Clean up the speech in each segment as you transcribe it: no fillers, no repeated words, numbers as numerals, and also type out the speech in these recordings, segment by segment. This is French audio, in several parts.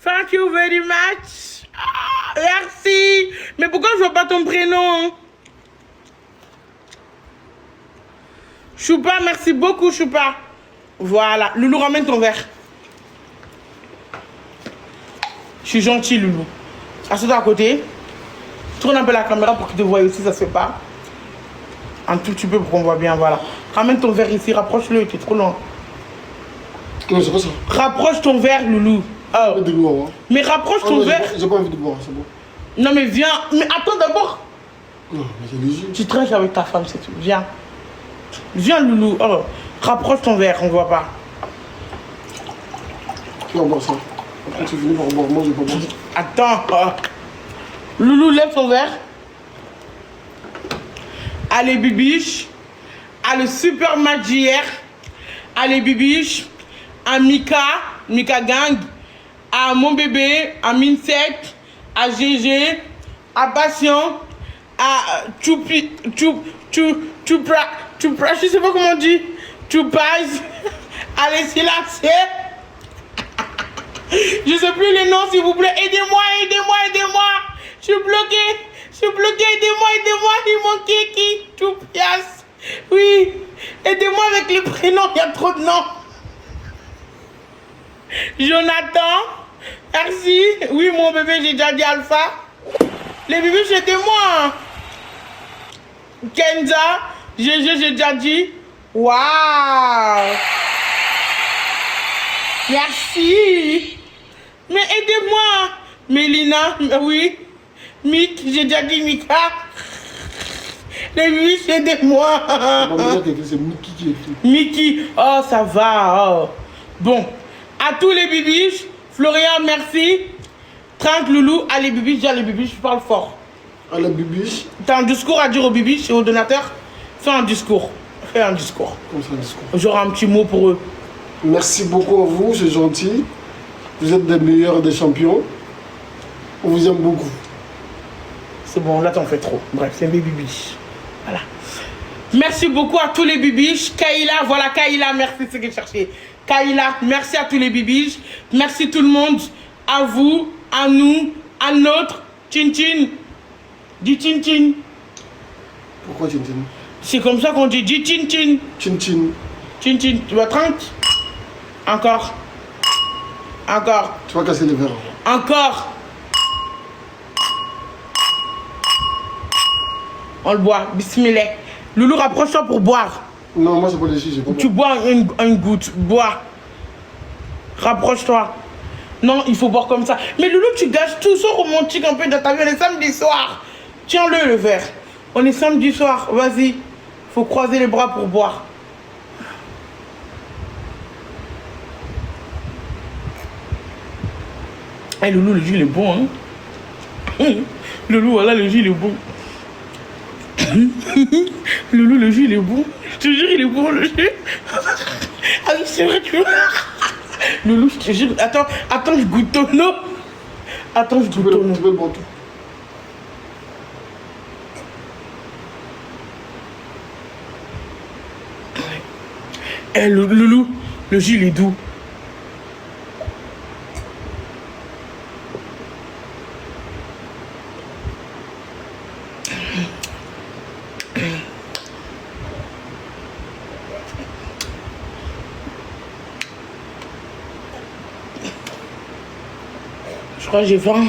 Thank you very much. Ah, merci. Mais pourquoi je vois pas ton prénom? Choupa, merci beaucoup, Choupa. Voilà. Loulou, ramène ton verre. Je suis gentil, Loulou. Assieds-toi à côté. Tourne un peu la caméra pour qu'ils te voient aussi, ça se fait pas. Un tout petit peu pour qu'on voit bien, voilà. Ramène ton verre ici, rapproche-le, tu es trop loin. Non, c'est pas ça. Rapproche ton verre, Loulou. Oh. De boire, hein. Mais rapproche ton verre. J'ai pas envie de boire, c'est bon. Non, mais viens. Mais attends d'abord. Non, mais c'est léger. Tu traînes avec ta femme, c'est tout. Viens. Viens, Loulou. Oh. Rapproche ton verre, on voit pas. Tu vas boire ça. Après, tu finis par boire. Moi, je vais pas boire ça. Attends. Oh. Loulou, lève ton verre. Allez, Bibiche. À le super match d'hier. Allez, Bibiche. À Mika Gang. À mon bébé. À Minset. À GG. À Passion. À Choupi. Choupra. Je sais pas comment on dit. Choupaz. Allez, silencieux. Je sais plus les noms, s'il vous plaît. Aidez-moi. Je suis bloqué. Aidez-moi. Il manque qui? Choupias. Oui. Aidez-moi avec les prénoms. Il y a trop de noms. Jonathan. Merci. Oui, mon bébé, j'ai déjà dit Alpha. Les bébés, c'était moi. Kenza. GG, j'ai déjà dit. Waouh. Merci. Mais aidez-moi. Mélina, oui. Mick, j'ai déjà dit Mika. Les bébés, aidez-moi. C'est Mickey qui écrit. Mickey, oh, ça va. Oh. Bon, à tous les bibiches, Florian, merci. Trank, Loulou, allez, bibiches, dis les bibiches, je parle fort. À la bibiche. T'as un discours à dire aux bibiches et aux donateurs? Fais un discours. Comme ça, un discours. J'aurai un petit mot pour eux. Merci beaucoup à vous, c'est gentil. Vous êtes des meilleurs et des champions. On vous aime beaucoup. C'est bon, là t'en fais trop. Bref, c'est mes bibiches. Voilà. Merci beaucoup à tous les bibiches. Kaïla, voilà Kaïla, merci, c'est ce que je cherchais. Kaïla, merci à tous les bibiches. Merci tout le monde. À vous, à nous, à notre. Chin Chin. Dis Chin Chin. Pourquoi Chin Chin? C'est comme ça qu'on dit. Dis Chin Chin. Chin Chin. Chin Chin. Tu vas 30. Encore. Tu vas casser les verres. Encore. On le boit. Bismillah. Loulou, rapproche-toi pour boire. Non, moi, c'est pas léger, j'ai pas Tu bois une goutte. Bois. Rapproche-toi. Non, il faut boire comme ça. Mais Loulou, tu gâches tout. Sois romantique un peu dans ta vie. On est samedi soir. Tiens-le, le verre. On est samedi soir. Vas-y. Faut croiser les bras pour boire. Eh, Loulou, le jus, il est bon, hein. Loulou, voilà, le jus, il est bon. Loulou, le jus, il est bon. Je te jure, il est bon, le jus. Ah oui, c'est vrai, tu vois. Loulou, je te jure. Attends, je goûte ton eau. Attends, je goûte ton eau. Tu peux le boire tout. Eh, Loulou, le jus, il est doux. Je crois que j'ai faim.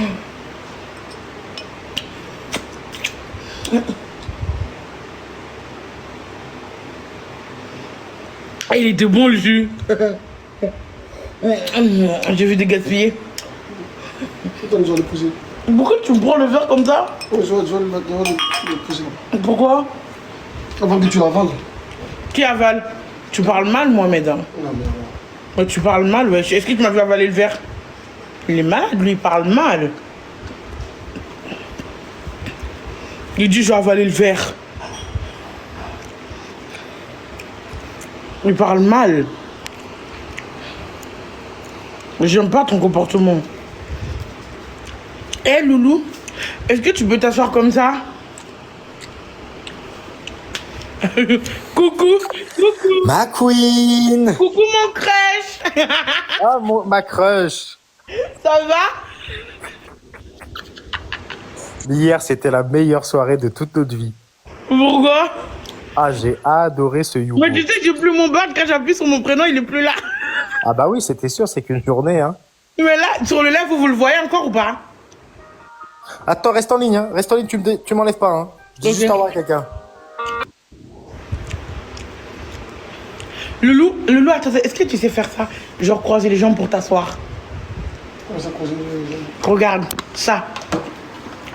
Ah, il était bon le jus. J'ai vu des gaspiller. Attends, je vais le pousser. Pourquoi tu me prends le verre comme ça? Ouais, je vais le pousser. Pourquoi? Avant que tu l'avales. Qui avale? Tu parles mal, Mohamed. Hein? Non, mais Ouais, tu parles mal, ouais. Est-ce que tu m'as vu avaler le verre? Il est malade, lui, il parle mal. Il dit, je vais avaler le verre. Il parle mal. J'aime pas ton comportement. Eh, Loulou, est-ce que tu peux t'asseoir comme ça? Coucou. Ma queen. Coucou, mon crush. Ah, ma crush. Ça va? Hier, c'était la meilleure soirée de toute notre vie. Pourquoi? Ah, j'ai adoré ce Youbo. Moi, tu sais, j'ai plus mon badge. Quand j'appuie sur mon prénom, il est plus là. Ah bah oui, c'était sûr, c'est qu'une journée, hein. Mais là, sur le live, vous le voyez encore ou pas? Attends, reste en ligne, hein. Reste en ligne, tu m'enlèves pas, hein. Je dis Ok. juste au revoir à quelqu'un. Loulou, attends, est-ce que tu sais faire ça? Genre croiser les jambes pour t'asseoir. Comment ça croise les jambes? Regarde, ça.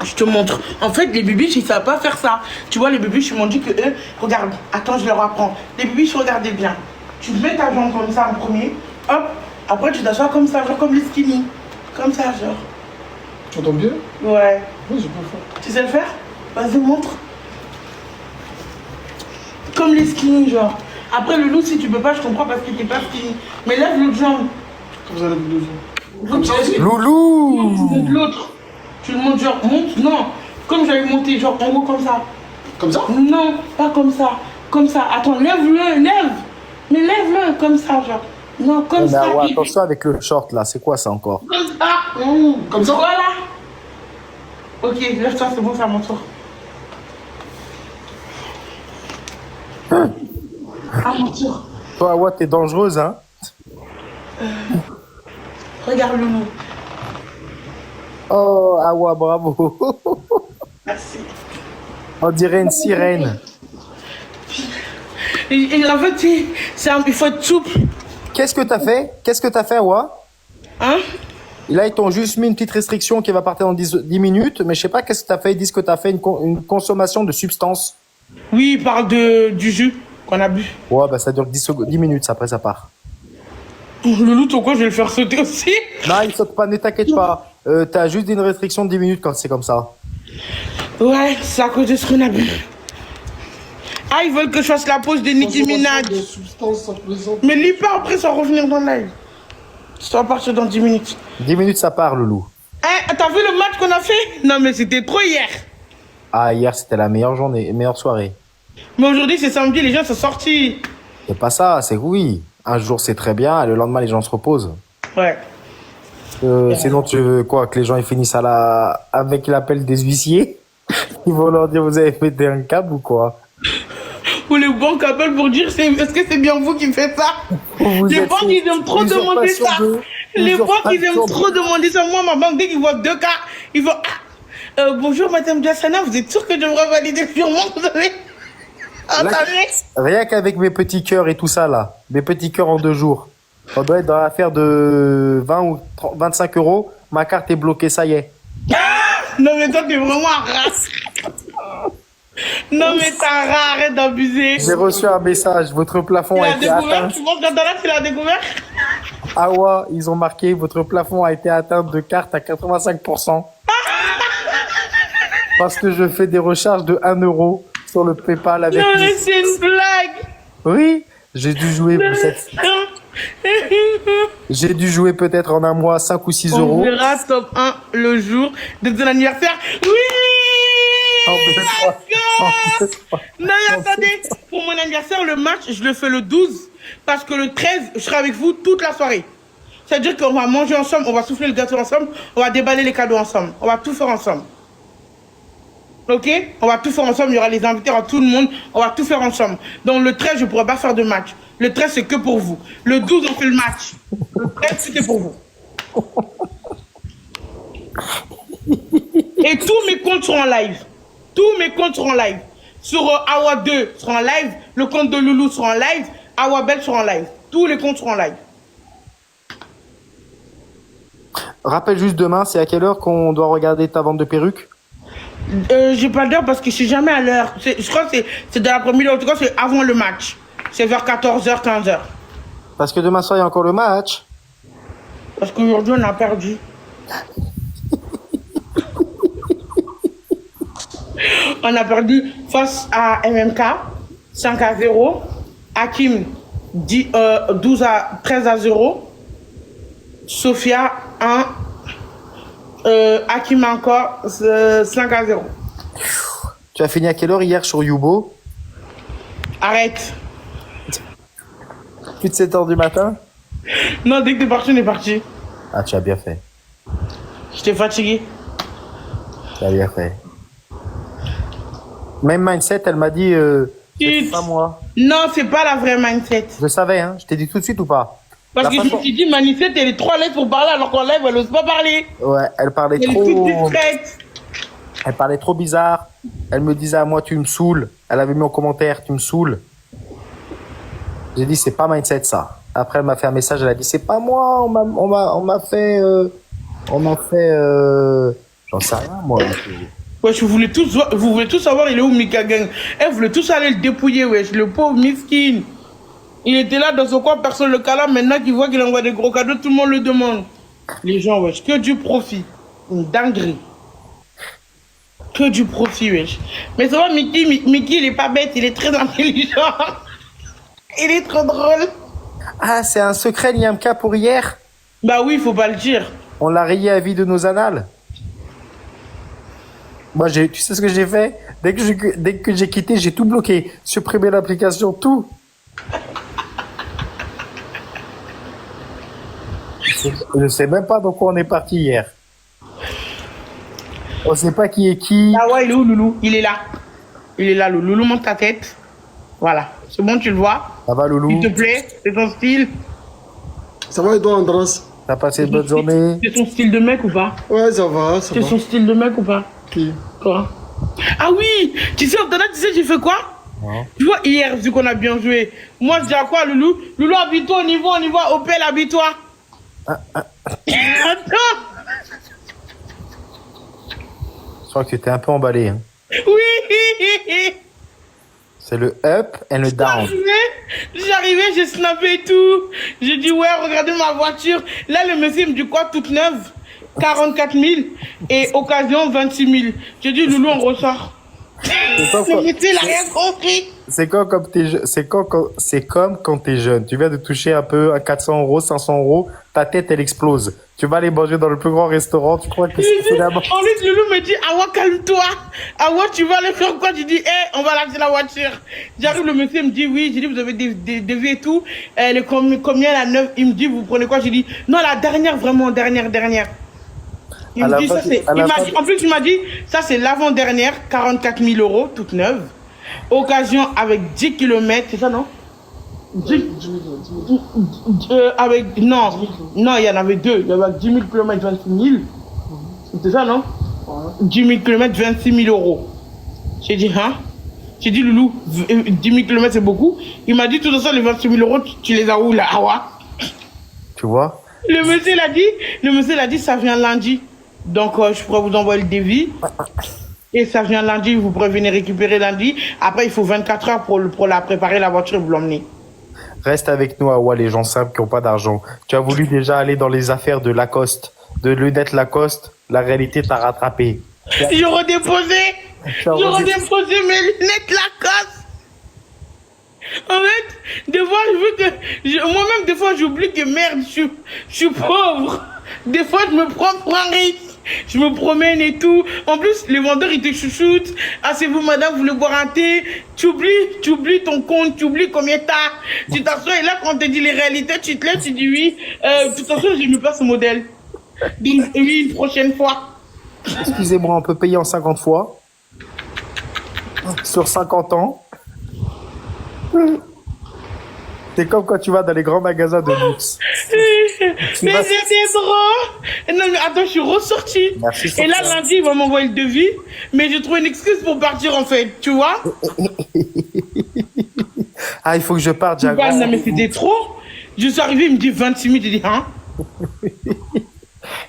Je te montre. En fait, les bibiches, ils savent pas faire ça. Tu vois, les bibiches, ils m'ont dit que eux, regarde, attends, je leur apprends. Les bibiches, regardez bien. Tu mets ta jambe comme ça en premier, hop, après tu t'assois comme ça, genre comme les skinny. Comme ça, genre. Tu entends bien? Ouais. Oui, je peux le faire. Tu sais le faire? Vas-y, montre. Comme les skinny, genre. Après, le loup, si tu peux pas, je comprends parce que t'es pas skinny. Mais lève l'autre jambe. Comme ça, les deux jambes. Comme ça aussi. Loulou! Tu montes l'autre. Tu le montes genre, monte, non. Comme j'avais monté, genre en haut comme ça. Comme ça? Non, pas comme ça. Comme ça. Attends, lève-le, lève. Mais lève-le comme ça, genre. Non, comme Mais ça. ouais, attention avec le short, là. C'est quoi ça encore? Comme ça. Comme ça? Voilà. Ok, lève-toi, c'est bon, c'est à mon tour. À mon tour. Toi, Awa, t'es dangereuse, hein? Regarde le loup. Oh, Awa, bravo. Merci. On dirait une sirène. Et en fait, il faut être souple. Qu'est-ce que t'as fait? Qu'est-ce que t'as fait, Awa? Hein? Là, ils t'ont juste mis une petite restriction qui va partir dans 10 minutes, mais je sais pas qu'est-ce que t'as fait. Ils disent que t'as fait une consommation de substances. Oui, il parle du jus qu'on a bu. Ouais, bah ça dure 10 minutes, après ça part. Le loup, ton quoi, je vais le faire sauter aussi. Non, il saute pas, ne t'inquiète pas. T'as juste une restriction de 10 minutes quand c'est comme ça. Ouais, c'est à cause de ce qu'on a bu. Ah, ils veulent que je fasse la pause de Nicki Minaj. De substances, ça plaisante. Mais lis pas après sans revenir dans le live. Ça va partir dans 10 minutes. 10 minutes, ça part, Loulou. Eh, t'as vu le match qu'on a fait? Non, mais c'était trop hier. Ah, hier, c'était la meilleure journée, meilleure soirée. Mais aujourd'hui, c'est samedi, les gens sont sortis. C'est pas ça, c'est oui. Un jour, c'est très bien, et le lendemain, les gens se reposent. Ouais. Sinon, tu veux quoi? Que les gens ils finissent avec l'appel des huissiers? Ils vont leur dire, vous avez pété un câble ou quoi? Ou les banques appellent pour dire, est-ce que c'est bien vous qui faites ça? Vous Les êtes banques, ils aiment trop demander ça. Les banques, ils aiment trop demander ça. Moi, ma banque, dès qu'ils voient 2 cas, ils vont... bonjour, madame Diassana, vous êtes sûre que je devrais valider le virement? Vous avez... Attendez. Rien qu'avec mes petits cœurs et tout ça, là. Mes petits cœurs en 2 jours. On doit être dans l'affaire de 20 ou 30, 25 euros. Ma carte est bloquée, ça y est. Non, mais toi, t'es vraiment un rat. Non, mais t'as un rat, arrête d'abuser. J'ai reçu un message. Votre plafond Il a a été atteint. découvert, tu penses qu'Andala, il a découvert? Ah ouais, ils ont marqué, votre plafond a été atteint de carte à 85%. Parce que je fais des recharges de 1 euro sur le PayPal avec... Non, mais c'est une blague. Oui, j'ai dû jouer J'ai dû jouer peut-être en un mois 5 ou 6 On euros. verra top 1 le jour de ton anniversaire. Oui! Non, mais attendez, pour mon anniversaire, le match, je le fais le 12, parce que le 13, je serai avec vous toute la soirée. C'est-à-dire qu'on va manger ensemble, on va souffler le gâteau ensemble, on va déballer les cadeaux ensemble, on va tout faire ensemble. Ok? On va tout faire ensemble, il y aura les invités, il y aura tout le monde, on va tout faire ensemble. Donc le 13, je ne pourrai pas faire de match. Le 13, c'est que pour vous. Le 12, on fait le match. Le 13, c'était pour vous. Et tous mes comptes seront en live. Tous mes comptes seront en live. Sur Awa 2 sera en live. Le compte de Loulou sera en live. Awa Belle sera en live. Tous les comptes seront en live. Rappelle juste demain, c'est à quelle heure qu'on doit regarder ta vente de perruques? J'ai pas d'heure parce que je suis jamais à l'heure. Je crois que c'est de l'après-midi. En tout cas, c'est avant le match. C'est vers 14h, 15h. Parce que demain soir, il y a encore le match. Parce qu'aujourd'hui, on a perdu. On a perdu face à MMK, 5-0. Hakim, 13-0. Sophia, 1. Hakim encore, 5-0. Tu as fini à quelle heure hier sur Youbo? Arrête. Plus de 7 heures du matin? Non, dès que t'es parti, on est parti. Ah, tu as bien fait. J'étais fatigué. T'as bien fait. Même mindset, elle m'a dit, c'est pas moi. Non, c'est pas la vraie mindset. Je savais, hein. Je t'ai dit tout de suite ou pas? Parce La que je façon- me suis dit, mindset, elle est trop à l'aise pour parler, alors qu'en live, elle ose pas parler. Ouais, elle parlait Elle est toute trop. discrète. Elle parlait trop bizarre. Elle me disait à moi, tu me saoules. Elle avait mis en commentaire, tu me saoules. J'ai dit, c'est pas mindset ça. Après, elle m'a fait un message, elle a dit, c'est pas moi, on m'a fait, j'en sais rien, moi. Wesh, vous voulez tous savoir, il est où Mika Gang. Elle voulait tous aller le dépouiller, wesh, le pauvre miskin. Il était là dans son coin, personne le cala. Maintenant qu'il voit qu'il envoie des gros cadeaux, tout le monde le demande. Les gens, wesh, que du profit. Une dinguerie. Que du profit, wesh. Mais ça va, Mickey, il est pas bête, il est très intelligent. Il est trop drôle. Ah, c'est un secret, Niamka, pour hier. Bah oui, faut pas le dire. On l'a rayé à vie de nos annales. Moi, tu sais ce que j'ai fait? Dès que j'ai quitté, j'ai tout bloqué. Supprimé l'application, tout. Je sais même pas dans quoi on est parti hier. On sait pas qui est qui. Ah ouais, il est où, Loulou? Il est là. Il est là, Loulou. Loulou, monte ta tête. Voilà. C'est bon, tu le vois? Ça va, Loulou? S'il te plaît, c'est ton style. Ça va et toi, Andras? T'as passé une bonne journée? C'est son style de mec ou pas? Ouais, ça va, ça C'est va. son style de mec ou pas? Qui? Quoi? Ah oui! Tu sais, Antonin, tu sais, j'ai fait quoi? Non. Tu vois, hier, vu qu'on a bien joué, moi, je dis à quoi, Loulou? Loulou, habille-toi, on y va, Opel, habille-toi. Attends! Je crois que tu t'es un peu emballé. Hein. Oui! C'est le up et le down. J'arrivais, j'ai snappé et tout. J'ai dit, ouais, regardez ma voiture. Là, le monsieur il me dit quoi, toute neuve? 44 000 et occasion 26 000. J'ai dit, Loulou, on ressort. Le monsieur, il a rien compris. C'est comme quand t'es jeune. Tu viens de toucher un peu à 400 euros, 500 euros. Ta tête, elle explose. Tu vas aller manger dans le plus grand restaurant. Tu crois que c'est finalement... En plus, Loulou me dit, Awa, calme-toi. Awa, tu vas aller faire quoi? Je dis, on va lâcher la voiture. J'arrive, le monsieur me dit, oui. J'ai dit, vous avez des vies et tout. Elle est combien la neuve? Il me dit, vous prenez quoi? J'ai dit, non, la dernière, vraiment, dernière. Il me dit, ça c'est. En plus, il m'a dit, ça c'est l'avant-dernière, 44 000 euros, toute neuve. Occasion avec 10 km, c'est ça, non? 10 avec. Non, il y en avait deux. Il y avait 10 000 km, 26 000. C'était ça, non? 10 000 km, 26 000 euros. J'ai dit, hein? J'ai dit, Loulou, 10 000 km, c'est beaucoup. Il m'a dit, tout ça, les 26 000 euros, tu les as où là? Ah ouais? Tu vois? Le monsieur l'a dit, ça vient lundi. Donc, je pourrais vous envoyer le devis. Et ça vient lundi, vous pourrez venir récupérer lundi. Après, il faut 24 heures pour la préparer, la voiture, et vous l'emmener. Reste avec nous, Awa, les gens simples qui n'ont pas d'argent. Tu as voulu déjà aller dans les affaires de Lacoste, de lunettes Lacoste. La réalité t'a rattrapé. J'ai redéposé mes lunettes Lacoste. En fait, des fois, moi-même, des fois, j'oublie que merde, je suis pauvre. Des fois, je me prends pour un riche. Je me promène et tout. En plus, les vendeurs, ils te chouchoutent. Ah, c'est vous, madame, vous voulez boire un thé? Tu oublies ton compte, tu oublies combien t'as. Tu t'assois et là, quand on te dit les réalités, tu te lèves, tu dis oui. De toute façon, j'ai mis pas ce modèle. Donc, oui, une prochaine fois. Excusez-moi, on peut payer en 50 fois. Sur 50 ans. C'est comme quand tu vas dans les grands magasins de luxe. Mais c'était drôle. Non, mais attends, je suis ressortie. Merci, et là, Sophia. lundi, il va m'envoyer le devis. Mais j'ai trouvé une excuse pour partir, en fait. Tu vois? Ah, il faut que je parte, j'ai un grand Non, mais rendez-vous. c'était trop. Je suis arrivé, il me dit 26 000. J'ai dit, hein?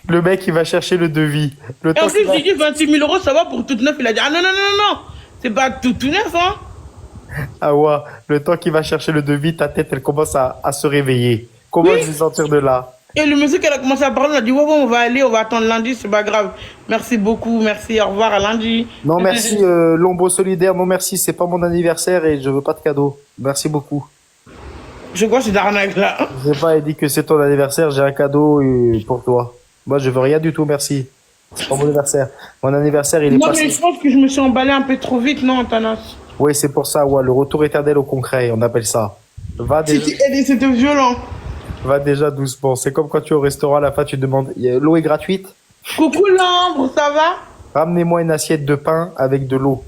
Le mec, il va chercher le devis. Le Et temps en plus, qu'il va- j'ai dit 26 000 euros, ça va pour toute neuf. Il a dit, ah non. C'est pas tout neuf, hein? Ah ouais, le temps qu'il va chercher le devis, ta tête, elle commence à se réveiller. Comment Oui. je vais sortir de là? Et le monsieur qui a commencé à parler, il a dit, ouais, on va aller, on va attendre lundi, c'est pas grave. Merci beaucoup, merci, au revoir, à lundi. Non, merci, Lombo Solidaire, non merci, c'est pas mon anniversaire et je veux pas de cadeau. Merci beaucoup. Je crois que c'est d'arnaque, là. J'ai pas dit que c'est ton anniversaire, j'ai un cadeau pour toi. Moi, je veux rien du tout, merci. C'est pas mon anniversaire. Mon anniversaire, il est Non, passé. mais je pense que je me suis emballé un peu trop vite, non, Antanas? Oui, c'est pour ça, ouais, le retour éternel au concret, on appelle ça. C'était violent. Va déjà doucement. C'est comme quand tu es au restaurant, à la fin, tu demandes, l'eau est gratuite? Coucou l'ambre, ça va? Ramenez-moi une assiette de pain avec de l'eau.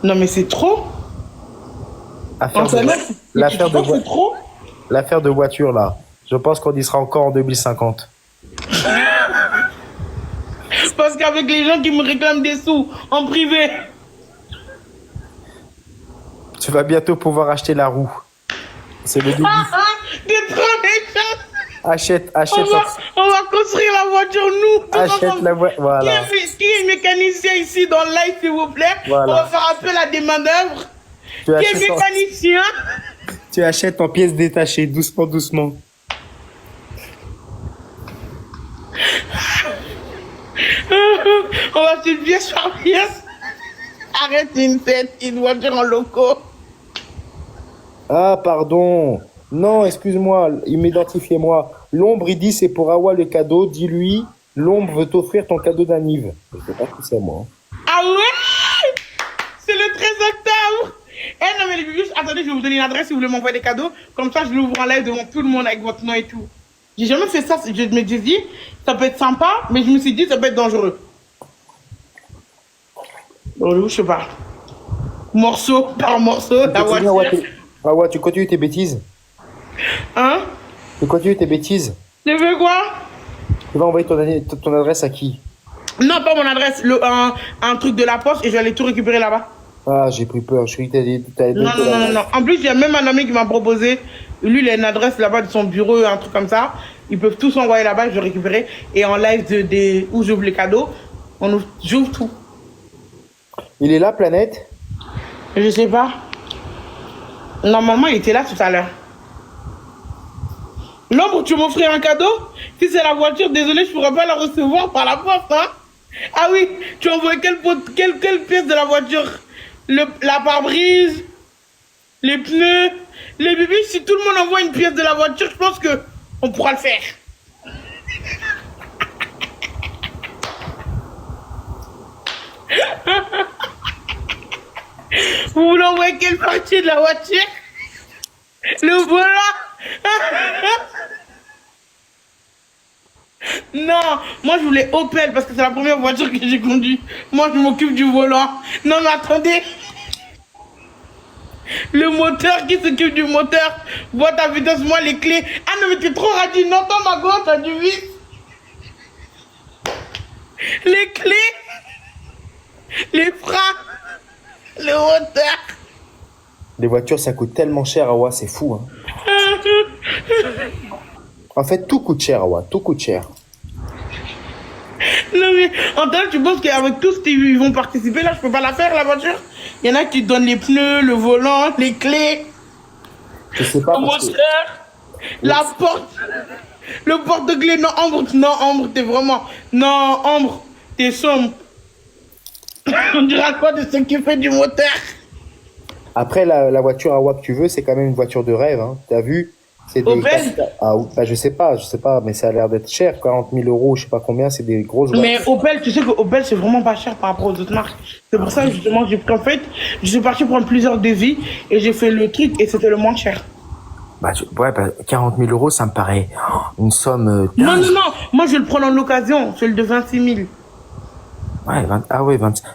Non mais c'est trop. Affaire En de, semaine, l'affaire de, c'est trop. l'affaire de voiture, là. Je pense qu'on y sera encore en 2050. Parce qu'avec les gens qui me réclament des sous en privé. Tu vas bientôt pouvoir acheter la roue. C'est le début. T'es trop méchant. Achète, On va construire la voiture, nous. tous achète ensemble. la voiture. Voilà. Qui est mécanicien ici dans le live, s'il vous plaît? Voilà. On va faire appel à des manœuvres. Tu Qui est achètes, mécanicien? tu achètes en pièces détachées, doucement, doucement. On va acheter pièce par pièce. Arrête une voiture en loco. Ah, pardon. Non, excuse-moi, identifiez-moi. L'ombre, il dit c'est pour Awa le cadeau. Dis-lui, l'ombre veut t'offrir ton cadeau d'anniv. Je sais pas qui c'est, moi. Ah ouais? C'est le 13 octobre. Eh non mais les bébés, attendez, je vais vous donner une adresse si vous voulez m'envoyer des cadeaux. Comme ça, je l'ouvre en live devant tout le monde avec votre nom et tout. J'ai jamais fait ça. Je me suis dit, ça peut être sympa, mais je me suis dit, ça peut être dangereux. Bon, je sais pas. Morceau par morceau, la voiture. Awa, tu continues tes bêtises? Hein? Tu continues tes bêtises? Tu veux quoi? Tu vas envoyer ton adresse à qui? Non, pas mon adresse. Un truc de la poste et je vais aller tout récupérer là-bas. Ah, j'ai pris peur. Je suis que t'allais Non, non, non, non, non. En plus, il y a même un ami qui m'a proposé. Lui, il a une adresse là-bas de son bureau, un truc comme ça. Ils peuvent tous envoyer là-bas, je vais récupérer. Et en live où j'ouvre les cadeaux, j'ouvre tout. Il est là, Planète? Je sais pas. Normalement, il était là tout à l'heure. L'ombre, tu m'offrir un cadeau? Si c'est la voiture, désolé, je pourrais pas la recevoir par la poste, hein? Ah oui, tu as envoyé quelle pièce de la voiture? La pare-brise, les pneus, les bébés. Si tout le monde envoie une pièce de la voiture, je pense que on pourra le faire. Vous voulez envoyer quelle partie de la voiture? Le volant? Non, moi je voulais Opel parce que c'est la première voiture que j'ai conduite. Moi je m'occupe du volant. Non mais attendez. Le moteur qui s'occupe du moteur. Boîte à vitesse, moi les clés. Ah non mais t'es trop radis. Non, dans ma gauche, t'as du vis. Les clés. Les freins. Le moteur. Les voitures, ça coûte tellement cher, Awa, c'est fou. Hein. En fait, tout coûte cher, Awa, tout coûte cher. Non mais, Antoine, tu penses qu'avec tous ils vont participer là, je peux pas la faire la voiture? Il y en a qui donnent les pneus, le volant, les clés, Je sais pas. le moteur, la porte, le porte-clés. Non, Ambre, t'es vraiment... Non, Ambre, t'es sombre. On dira quoi de ce qui fait du moteur? Après, la voiture Awa que tu veux, c'est quand même une voiture de rêve. Hein. T'as vu? C'est des... Opel? Ah, bah, je sais pas, mais ça a l'air d'être cher. 40 000 euros, je sais pas combien, c'est des grosses voitures. Mais Opel, tu sais que Opel, c'est vraiment pas cher par rapport aux autres marques. C'est pour ça, justement, j'ai pris en fait, je suis parti prendre plusieurs devis et j'ai fait le truc et c'était le moins cher. Bah, 40 000 euros, ça me paraît une somme... Non, non, non, moi je vais le prendre en location, celui de 26 000. Ouais, 20...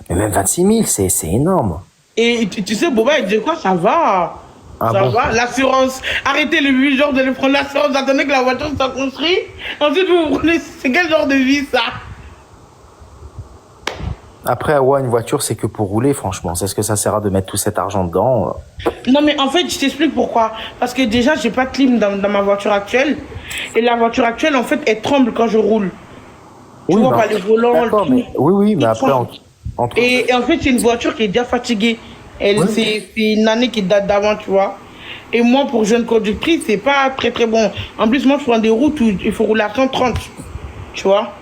mais même 26 000, c'est énorme. Et tu sais, Boba, il dit quoi? Ça va. Ah Ça bon? va. L'assurance. Arrêtez le 8 jours de le prendre l'assurance. Attendez que la voiture soit construite. Ensuite, vous prenez. C'est quel genre de vie, ça? Après, Awa, une voiture, c'est que pour rouler, franchement. C'est ce que ça sert à de mettre tout cet argent dedans. Non, mais en fait, je t'explique pourquoi. Parce que déjà, j'ai pas de clim dans ma voiture actuelle. Et la voiture actuelle, en fait, elle tremble quand je roule. Tu vois, pas le volant, le tout. Oui, mais après, entre... Et en fait, c'est une voiture qui est déjà fatiguée. C'est une année qui date d'avant, tu vois. Et moi, pour jeune conductrice, c'est pas très très bon. En plus, moi, je prends des routes où il faut rouler à 130, tu vois.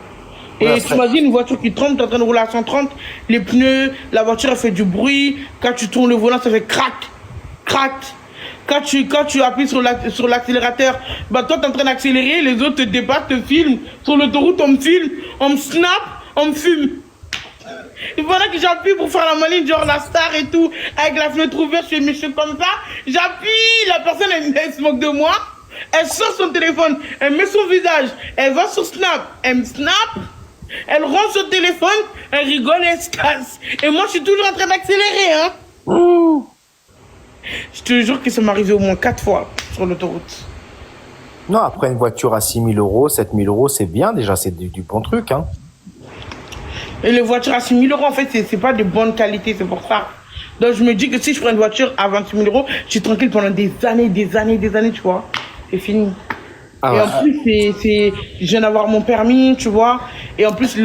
Et Ouais, tu imagines une voiture qui tremble, t'es en train de rouler à 130, les pneus, la voiture, elle fait du bruit. Quand tu tournes le volant, ça fait crac, crac. Quand tu appuies sur l'accélérateur, bah toi, t'es en train d'accélérer, les autres te débattent, te filment. Sur l'autoroute, on me filme, on me snap, on me fume. Et pendant que j'appuie pour faire la maline, genre la star et tout, avec la fenêtre ouverte, je fais mes cheveux comme ça, j'appuie, la personne elle se moque de moi, Elle sort son téléphone, elle met son visage, elle va sur Snap, elle me snap, elle rend son téléphone, elle rigole et elle se casse. Et moi, je suis toujours en train d'accélérer, hein. Je te jure que ça m'est arrivé au moins 4 fois sur l'autoroute. Non, après une voiture à 6 000 euros, 7 000 euros, c'est bien déjà, c'est du bon truc, hein. Et les voitures à 6 000 euros, en fait, c'est pas de bonne qualité, c'est pour ça. Donc, je me dis que si je prends une voiture à 26 000 euros, je suis tranquille pendant des années, tu vois. C'est fini. Ah Et ouais. en plus, je viens d'avoir mon permis, tu vois. Et en plus,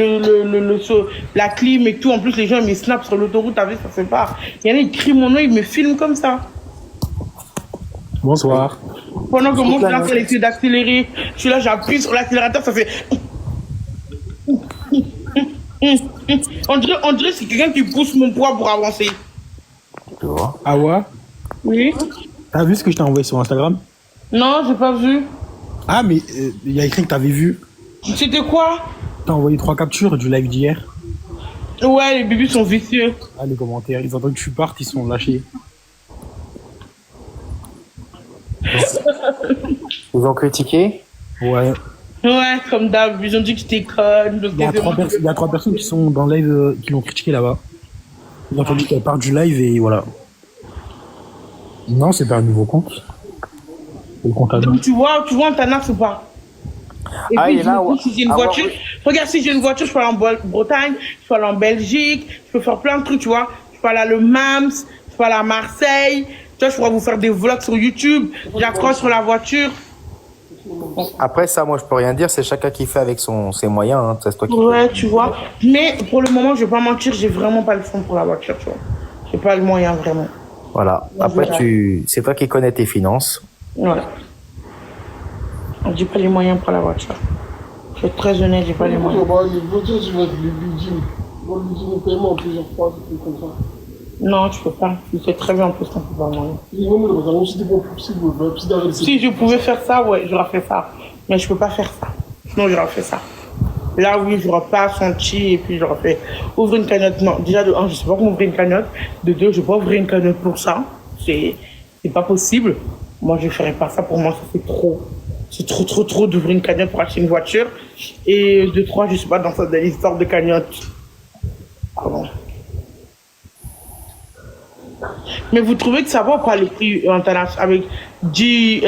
la clim et tout, en plus, les gens, ils me snap sur l'autoroute, t'as vu, ça se part. Il y en a, ils crient mon nom, ils me filment comme ça. Bonsoir. Pendant que moi, je suis là, c'est essayer d'accélérer. Je suis là, j'appuie sur l'accélérateur, ça fait... On dirait que c'est quelqu'un qui pousse mon poids pour avancer. Tu vois. Awa, Oui. t'as vu ce que je t'ai envoyé sur Instagram? Non, j'ai pas vu. Ah, mais il y a écrit que t'avais vu. C'était quoi? T'as envoyé 3 captures du live d'hier. Ouais, les bébés sont vicieux. Ah, les commentaires, ils entendent que tu partes, ils sont lâchés. Ils ont critiqué. Ouais. Ouais, comme d'hab, ils ont dit que j'étais conne. Il y a 3 personnes qui sont dans le live qui l'ont critiqué là-bas. Ils ont entendu qu'elle part du live et voilà. Non, c'est pas un nouveau compte. C'est le compte à nous. Donc tu vois Antanas ou pas? Et Ah, puis, il est là, ouais. si j'ai une Ah, ouais, voiture, ouais. regarde, si j'ai une voiture, je peux aller en Bretagne, je peux aller en Belgique, je peux faire plein de trucs, tu vois. Je peux aller à le Mams, je peux aller à Marseille, tu vois, je pourrais vous faire des vlogs sur YouTube, j'accroche sur la voiture. Après ça, moi, je peux rien dire. C'est chacun qui fait avec ses moyens. Hein. C'est toi qui Ouais, tu vois. Mais pour le moment, je vais pas mentir, j'ai vraiment pas le fond pour la voiture, tu vois. J'ai pas le moyen, vraiment. Voilà. Après, c'est toi qui connais tes finances. Voilà. J'ai pas les moyens pour la voiture. Je vais être très honnête, j'ai pas les moyens. Les voitures, tu vas être le budget. Dans le budget de paiement, plusieurs fois, c'est comme ça. Non, tu peux pas. Je sais très bien en plus qu'on peut pas moyen. Si je pouvais faire ça, ouais, j'aurais fait ça. Mais je peux pas faire ça. Sinon, j'aurais fait ça. Là, oui, j'aurais pas senti et puis j'aurais fait ouvrir une cagnotte. Non, déjà, de un, je sais pas comment ouvrir une cagnotte. De deux, je vais pas ouvrir une cagnotte pour ça. C'est pas possible. Moi, je ferais pas ça. Pour moi, ça fait trop. C'est trop d'ouvrir une cagnotte pour acheter une voiture. Et de trois, je suis pas dans l'histoire de cagnotte. Pardon. Mais vous trouvez que ça va ou pas le prix international avec 10,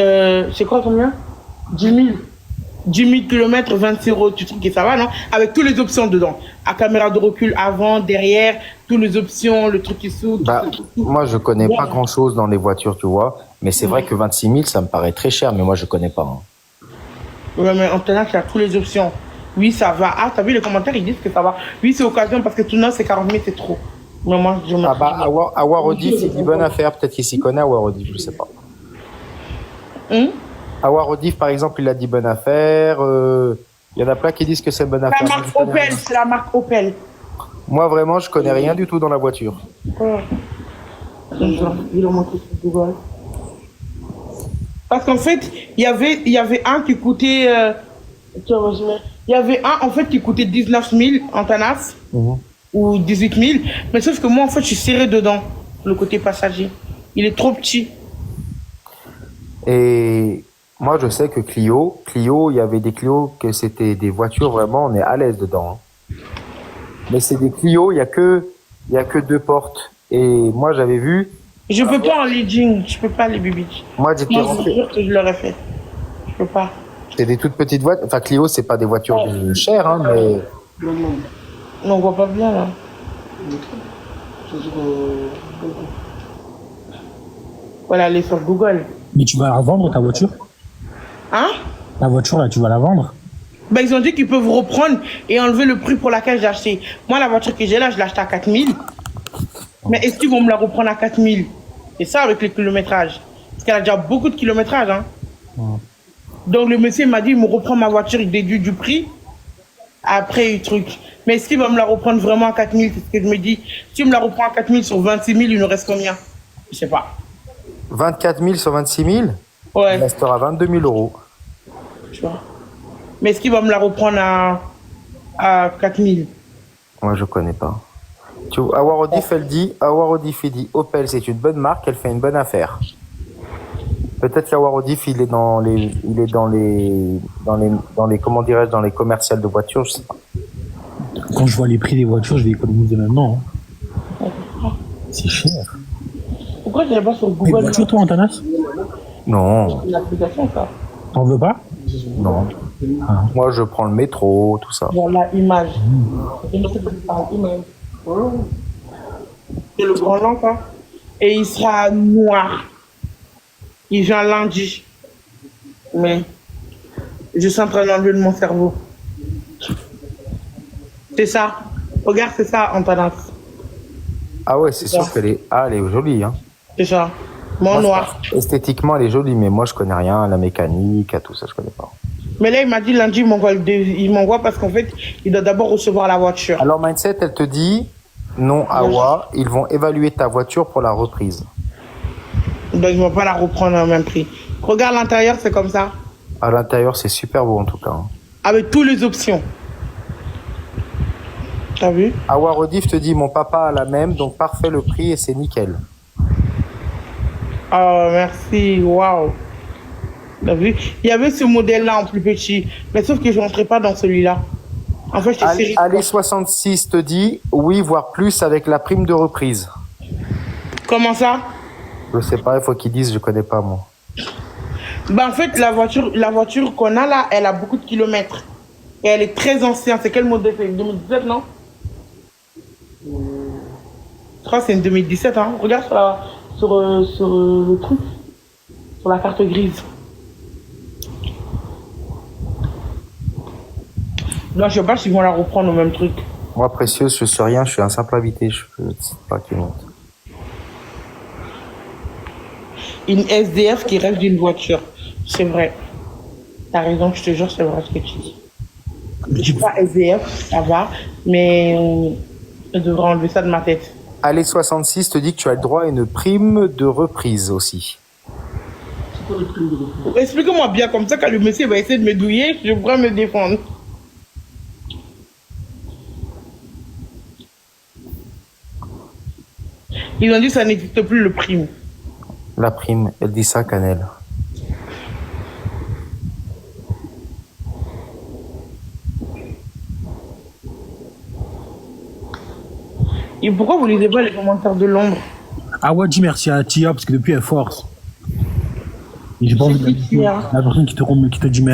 c'est quoi combien 10 000 10 000 km, 26 euros, tu trouves que ça va, non? Avec toutes les options dedans. À caméra de recul avant, derrière, toutes les options, le truc qui s'ouvre. Bah, moi, je connais pas grand chose dans les voitures, tu vois. Mais c'est vrai que 26 000, ça me paraît très cher, mais moi, je connais pas. Hein. Ouais, mais en tenant qu'il y a toutes les options. Oui, ça va. Ah, t'as vu les commentaires, ils disent que ça va. Oui, c'est occasion parce que tout neuf, c'est 40 000, c'est trop. Mais moi, je me. Ah bah, Awarodif, il dit bonne affaire. Peut-être qu'il s'y connaît, Awarodif, je sais pas. Awarodif, par exemple, il a dit bonne affaire. Il y en a plein qui disent que c'est bonne affaire. La marque Opel, c'est la marque Opel. Moi, vraiment, je connais rien du tout dans la voiture. Il a manqué sur Google. Parce qu'en fait, il y avait un qui coûtait. Il y avait un, en fait, qui coûtait 19 000 en Tanas. Ou 18 000. Mais sauf que moi, en fait, je suis serré dedans, le côté passager. Il est trop petit. Et moi, je sais que Clio, il y avait des Clio que c'était des voitures vraiment, on est à l'aise dedans. Hein. Mais c'est des Clio, il y a que 2 portes. Et moi, j'avais vu. Je peux pas en leading, je peux pas les bibis. Moi, j'étais rentré. Je jure que je l'aurais fait. Je peux pas. C'est des toutes petites voitures. Enfin, Clio, c'est pas des voitures chères, hein, mais. Non, on voit pas bien là. Voilà, aller sur Google. Mais tu vas la vendre ta voiture? Hein? Ta voiture là, tu vas la vendre? Bah, ils ont dit qu'ils peuvent reprendre et enlever le prix pour laquelle j'ai acheté. Moi, la voiture que j'ai là, je l'ai achetée à 4 000. Mais est-ce qu'ils vont me la reprendre à 4 000? C'est ça avec le kilométrage. Parce qu'elle a déjà beaucoup de kilométrage. Hein. Donc le monsieur m'a dit, il me reprend ma voiture, il déduit du prix. Après, le truc. Mais est-ce qu'il va me la reprendre vraiment à 4 000? C'est ce que je me dis. Si il me la reprend à 4 000 sur 26 000, il nous reste combien? Je sais pas. 24 000 sur 26 000? Ouais. Il restera 22 000 euros. Tu vois. Mais est-ce qu'il va me la reprendre à 4 000? Moi, je connais pas. Tu vois, Awarodif, il dit, Opel, c'est une bonne marque, elle fait une bonne affaire. Peut-être qu'Awarodif, il est dans les, comment dirais-je, dans les commerciales de voitures, je sais pas. Quand je vois les prix des voitures, je vais économiser maintenant. Hein. C'est cher. Pourquoi tu n'as pas sur T'as une Google voiture, toi, Antanas? Non, une application, ça? T'en veux pas? non. Ah. Moi, je prends le métro, tout ça. Voilà, image. Et non, c'est pas image. C'est le grand lampe, hein. Et il sera noir. Il vient lundi. Mais je suis en train d'enlever de mon cerveau. C'est ça. Regarde, c'est ça, Antanas. Ah ouais, c'est sûr qu'elle est, elle est jolie, hein. C'est ça. Mon Moi, noir. esthétiquement, elle est jolie, mais moi, je connais rien à la mécanique, à tout ça, je connais pas. Mais là, il m'a dit lundi, il m'envoie parce qu'en fait, il doit d'abord recevoir la voiture. Alors, Mindset, elle te dit, non, Awa, ils vont évaluer ta voiture pour la reprise. Donc, ils ne vont pas la reprendre au même prix. Regarde l'intérieur, c'est comme ça. À l'intérieur, c'est super beau, en tout cas. Avec toutes les options. T'as vu? Awa Rodif te dit, mon papa a la même, donc parfait le prix et c'est nickel. Oh, merci. Waouh. T'as vu? Il y avait ce modèle-là en plus petit. Mais sauf que je ne rentrais pas dans celui-là. En fait, j'étais série. Allez 66 te dit, oui, voire plus avec la prime de reprise. Comment ça? Je sais pas, il faut qu'ils disent, je connais pas, moi. Ben, en fait, la voiture qu'on a là, elle a beaucoup de kilomètres. Et elle est très ancienne. C'est quel modèle? C'est 2017, non? Je crois que c'est une 2017, hein. Regarde sur le truc. Sur la carte grise. Non, je sais pas s'ils vont la reprendre au même truc. Moi, précieuse, je sais rien, je suis un simple invité, je ne sais pas qui monte. Une SDF qui rêve d'une voiture. C'est vrai. T'as raison, je te jure, c'est vrai ce que tu dis. Je suis pas SDF, ça va, mais je devrais enlever ça de ma tête. Allez 66 te dit que tu as le droit à une prime de reprise aussi. Explique-moi bien, comme ça, quand le monsieur va essayer de me douiller, je pourrais me défendre. Ils ont dit que ça n'existe plus le prime. La prime, elle dit ça, Canel. Et pourquoi vous lisez pas les commentaires de l'ombre? Awa dit merci à Tia parce que depuis elle force. Et j'ai pas envie de la personne qui te dit,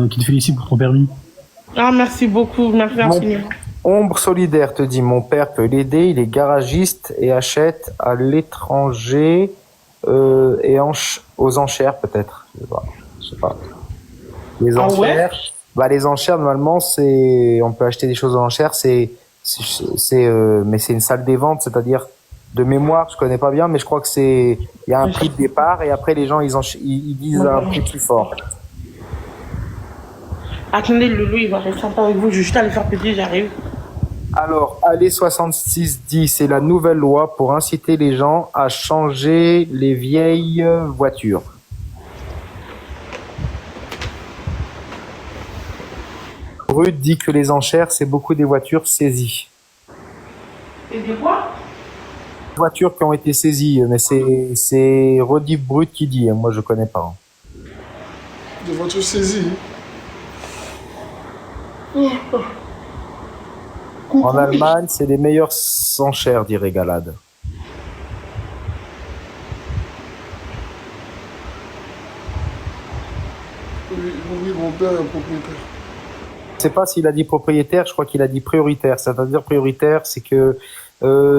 qui te félicite pour ton permis. Ah, merci beaucoup, merci infiniment. Ombre solidaire te dit, mon père peut l'aider, il est garagiste et achète à l'étranger et aux enchères peut-être. Je sais pas. Les enchères, ouais, bah les enchères normalement c'est, on peut acheter des choses aux enchères, mais c'est une salle des ventes, c'est-à-dire de mémoire, je connais pas bien, mais je crois que il y a un prix de départ et après les gens ils disent un prix plus fort. Attendez, Loulou, il va rester sympa avec vous, je vais juste aller faire petit, j'arrive. Alors, allez 66 dit, c'est la nouvelle loi pour inciter les gens à changer les vieilles voitures. Rude dit que les enchères, c'est beaucoup des voitures saisies. Et des quoi? Voitures qui ont été saisies, mais c'est Rodif Brut qui dit, moi je connais pas. Des voitures saisies. En Allemagne, c'est les meilleures enchères, dit Régalade. Oui, mon père est propriétaire. Je sais pas s'il a dit propriétaire, je crois qu'il a dit prioritaire. C'est-à-dire prioritaire, c'est que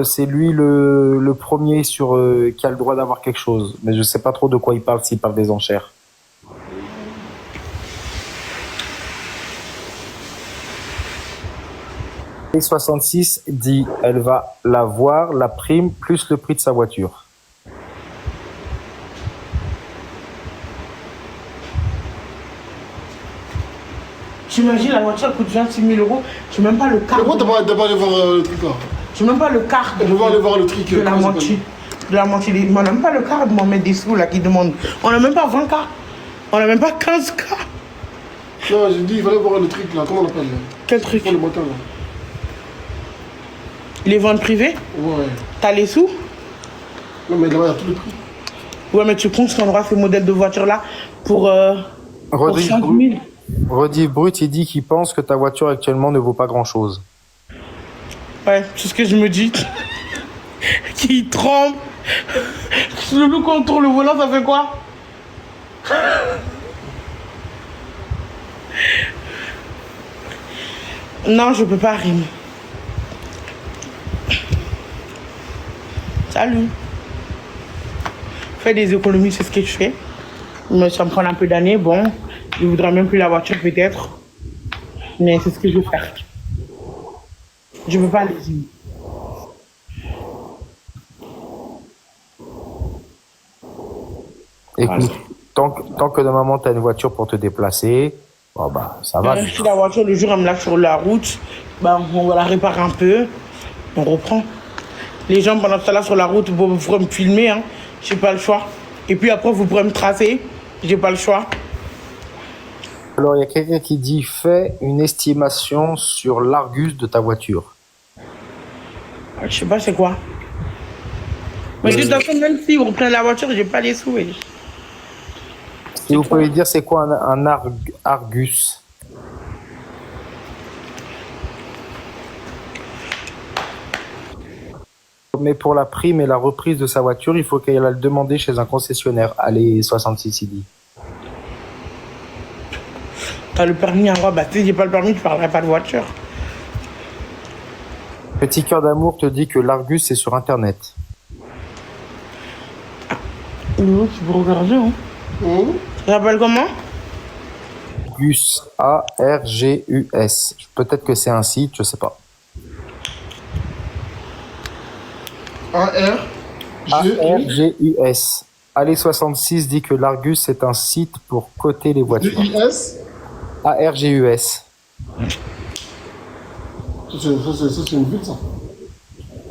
c'est lui le premier qui a le droit d'avoir quelque chose. Mais je sais pas trop de quoi il parle, s'il parle des enchères. Et 66 dit, elle va l'avoir, la prime, plus le prix de sa voiture. J'imagine la voiture coûte 26 000 €. Je n'ai même pas le quart. Pourquoi t'as pas allé voir le truc là? Je n'ai même pas le quart. On va aller voir le truc. De la moitié. De la moitié. On n'a même pas le quart de Mohamed Dessous là qui demande. On n'a même pas 20 K. On n'a même pas 15 K. Non, j'ai dit, il fallait voir le truc là. Comment on appelle là? Quel truc? Pour le moteur là. Les ventes privées? Ouais. T'as les sous? Non, mais là-bas, il y a tout le prix. Ouais, mais tu penses qu'on aura ces modèles de voitures-là pour Rodrigue 5 000? Brut, Rodrigue Brut, il dit qu'il pense que ta voiture actuellement ne vaut pas grand-chose. Ouais, c'est ce que je me dis. Qui tremble. Le loup contre le volant, ça fait quoi? Non, je peux pas rimer. Salut. Fais des économies, c'est ce que je fais. Mais ça me prend un peu d'années. Bon, je voudrais même plus la voiture peut-être. Mais c'est ce que je veux faire. Je veux pas les rimer. Écoute, tant que de maman, t'as une voiture pour te déplacer, bon, bah, ça va. Si la voiture, le jour, elle me lâche sur la route, bah, on va la réparer un peu. On reprend. Les gens, pendant ce temps-là, sur la route, vous pourrez me filmer. Hein. J'ai pas le choix. Et puis après, vous pourrez me tracer. J'ai pas le choix. Alors, il y a quelqu'un qui dit, fais une estimation sur l'Argus de ta voiture. Je sais pas c'est quoi. Mais de toute façon, même si vous reprenez la voiture, j'ai pas les sous. Si vous pouvez dire, c'est quoi un Argus? Mais pour la prime et la reprise de sa voiture, il faut qu'elle aille le demander chez un concessionnaire. Allez, 66, il dit. T'as le permis, hein, bah si j'ai pas le permis, tu parlerais pas de voiture. Petit cœur d'amour te dit que l'Argus, c'est sur Internet. Oui, tu peux regarder. Hein. Ça s'appelle comment? Argus, A-R-G-U-S. Peut-être que c'est un site, je sais pas. A-R-G-U-S. Allez 66 dit que l'Argus c'est un site pour coter les voitures. G-I-S. A-R-G-U-S. C'est une ville, ça.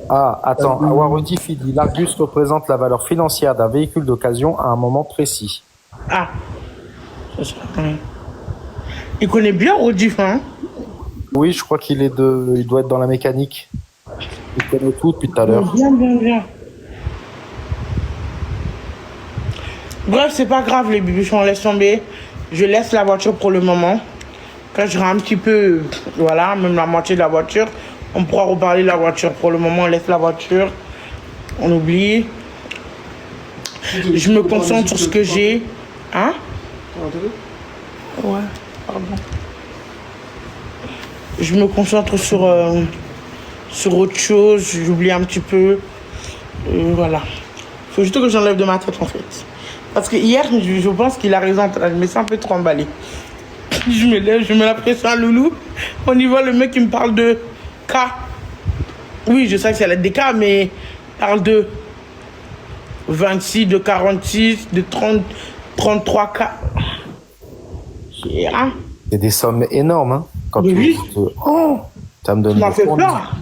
Ah, attends. Awarudif, il dit l'Argus représente la valeur financière d'un véhicule d'occasion à un moment précis. Ah. Ça sert à rien. Il connaît bien Rodif, hein? Oui, je crois il doit être dans la mécanique. Il connaît tout depuis tout à l'heure. Bien. Bref, c'est pas grave, les bibichons, on laisse tomber. Je laisse la voiture pour le moment. Quand je serai un petit peu, voilà, même la moitié de la voiture, on pourra reparler de la voiture. Pour le moment, on laisse la voiture. On oublie. Je me concentre sur ce que j'ai. Hein? Ouais, pardon. Je me concentre sur autre chose. J'oublie un petit peu. Voilà. Faut juste que j'enlève de ma tête, en fait. Parce que hier, je pense qu'il a raison. Je me sens un peu trop emballée. Je me lève, je mets la pression à Loulou. On y voit le mec qui me parle de K. Oui, je sais que c'est la DK, mais il parle de 26, de 46, de 30, 33 K. Hein? C'est des sommes énormes, hein. Quand oui. Oh, ça me donne. Tu m'as fait peur.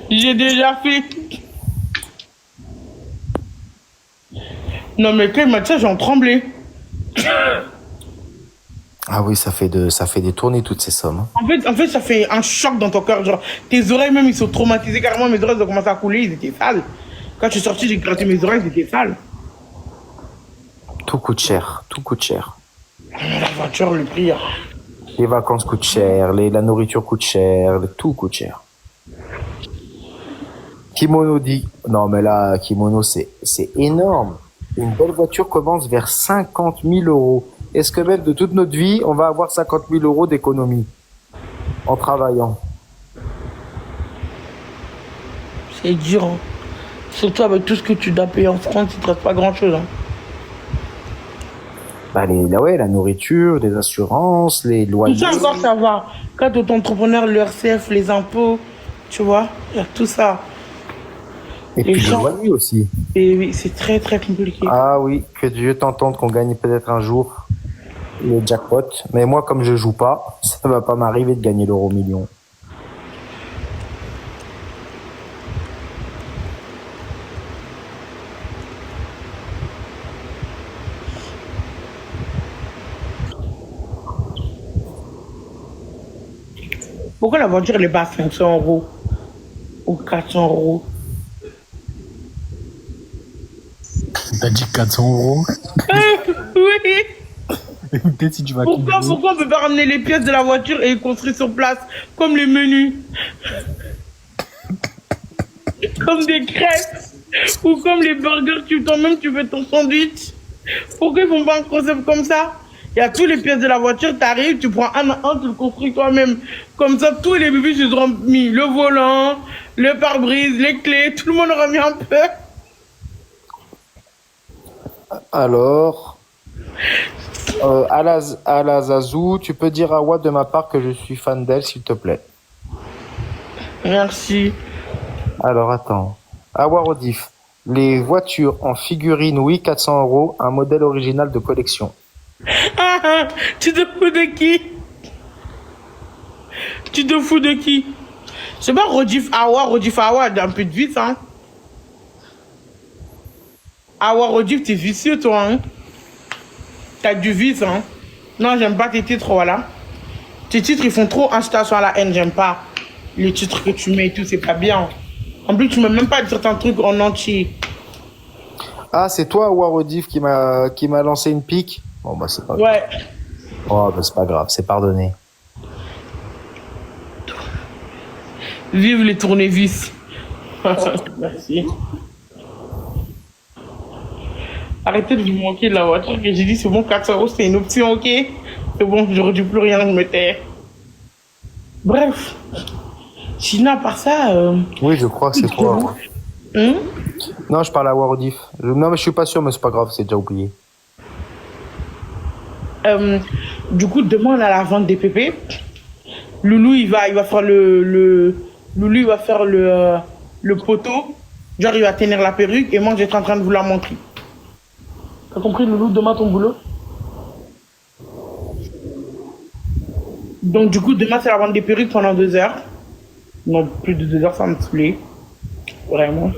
J'ai déjà fait. Non, mais quand il m'a dit ça, j'en tremblais. Ah oui, ça fait des tournées toutes ces sommes. Hein. En fait, ça fait un choc dans ton cœur. Genre, tes oreilles même, ils sont traumatisés. Carrément, mes oreilles ont commencé à couler, ils étaient sales. Quand je suis sorti, j'ai gratté mes oreilles, ils étaient sales. Tout coûte cher, tout coûte cher. La voiture, le prix. Les vacances coûtent cher, la nourriture coûte cher, tout coûte cher. Kimono dit, non mais là, Kimono, c'est énorme. Une belle voiture commence vers 50 000 euros. Est-ce que même de toute notre vie, on va avoir 50 000 euros d'économie en travaillant? C'est dur. Hein. Surtout avec tout ce que tu dois payer en France, il ne te reste pas grand-chose. Hein. Bah la nourriture, les assurances, les loyers. Tout ça encore, ça va. Quand tu es entrepreneur, le RCF, les impôts, tu vois, il y a tout ça. Et puis le loyer aussi. Et oui, c'est très très compliqué. Ah oui, que Dieu t'entende qu'on gagne peut-être un jour le jackpot. Mais moi, comme je joue pas, ça va pas m'arriver de gagner l'euro million. Pourquoi la voiture n'est pas à 500 € ou 400 €? T'as dit 400 euros. Oui. Peut-être si tu vas Pourquoi on peut pas ramener les pièces de la voiture et les construire sur place, comme les menus, comme des crêpes, ou comme les burgers, toi-même tu fais ton sandwich. Pourquoi ils font pas un concept comme ça? Il y a toutes les pièces de la voiture, t'arrives, tu prends un à un, tu le construis toi-même. Comme ça, tous les bébés, ils auront mis le volant, le pare-brise, les clés, tout le monde aura mis un peu. Alors, à la Zazou, tu peux dire à Awa de ma part que je suis fan d'elle, s'il te plaît. Merci. Alors, attends. Awa Rodif, les voitures en figurine, oui, 400 euros, un modèle original de collection. Ah, tu te fous de qui? Tu te fous de qui? C'est pas Rodif Awa, un peu de vice, hein. Awa Rodif, t'es vicieux, toi, hein. T'as du vice, hein. Non, j'aime pas tes titres, voilà. Tes titres, ils font trop incitation à la haine, j'aime pas. Les titres que tu mets et tout, c'est pas bien. En plus, tu mets même pas certains trucs en entier. Ah, c'est toi, Awa Rodif, qui m'a lancé une pique. Bon, bah, c'est pas grave. Ouais. Oh, bah, c'est pas grave, c'est pardonné. Vive les tournevis. Merci. Arrêtez de vous manquer de la voiture que j'ai dit, c'est bon, 400 euros, c'est une option, ok? C'est bon, j'aurais dû plus rien, je me tais. Bref. Sinon, à part ça... Oui, je crois que c'est toi. Non, je parle à Awa Rodif. Non, mais je suis pas sûr, mais c'est pas grave, c'est déjà oublié. Du coup, demain, on a la vente des pépés. Loulou, il va faire Loulou, il va faire le poteau. Genre, il va tenir la perruque et moi, j'étais en train de vous la montrer. T'as compris, Loulou, demain, ton boulot? Donc, du coup, demain, c'est la vente des perruques pendant 2 heures. Non, plus de 2 heures, ça me saoulait. Vraiment.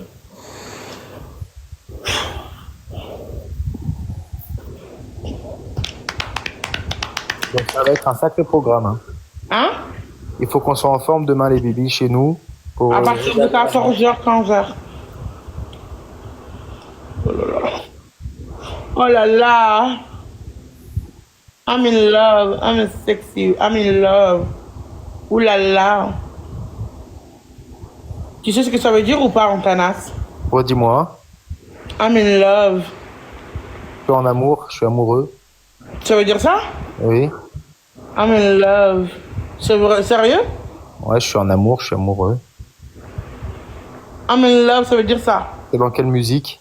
Donc, ça va être un sacré programme. Hein. Hein? Il faut qu'on soit en forme demain, les bébés, chez nous. Pour... À partir de 14h, 15h. Oh là là. Oh là là. I'm in love. I'm sexy. I'm in love. Ouh là là. Tu sais ce que ça veut dire ou pas, Antanas? Redis-moi. I'm in love. Je suis en amour, je suis amoureux. Ça veut dire ça? Oui. I'm in love. C'est vrai, sérieux? Ouais, je suis en amour, je suis amoureux. I'm in love, ça veut dire ça? C'est dans quelle musique?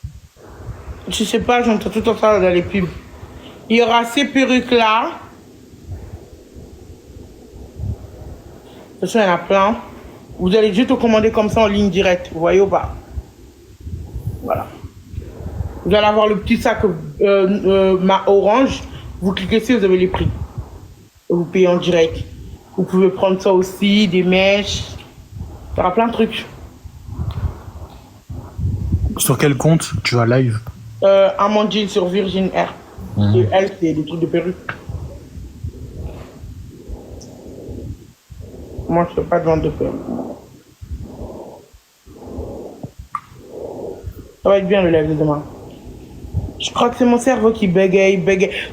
Je sais pas, j'entends tout le temps ça dans les pubs. Il y aura ces perruques-là. De toute façon, il y en a plein. Vous allez juste commander comme ça en ligne directe. Vous voyez ou pas? Voilà. Vous allez avoir le petit sac orange. Vous cliquez dessus, vous avez les prix. Et vous payez en direct. Vous pouvez prendre ça aussi, des mèches. Il y aura plein de trucs. Sur quel compte tu vas live? Amandine sur Virgin Air. Et elle, c'est des trucs de perruque. Moi, je fais pas de vente de perruque. Ça va être bien le live de demain. Je crois que c'est mon cerveau qui bégaye.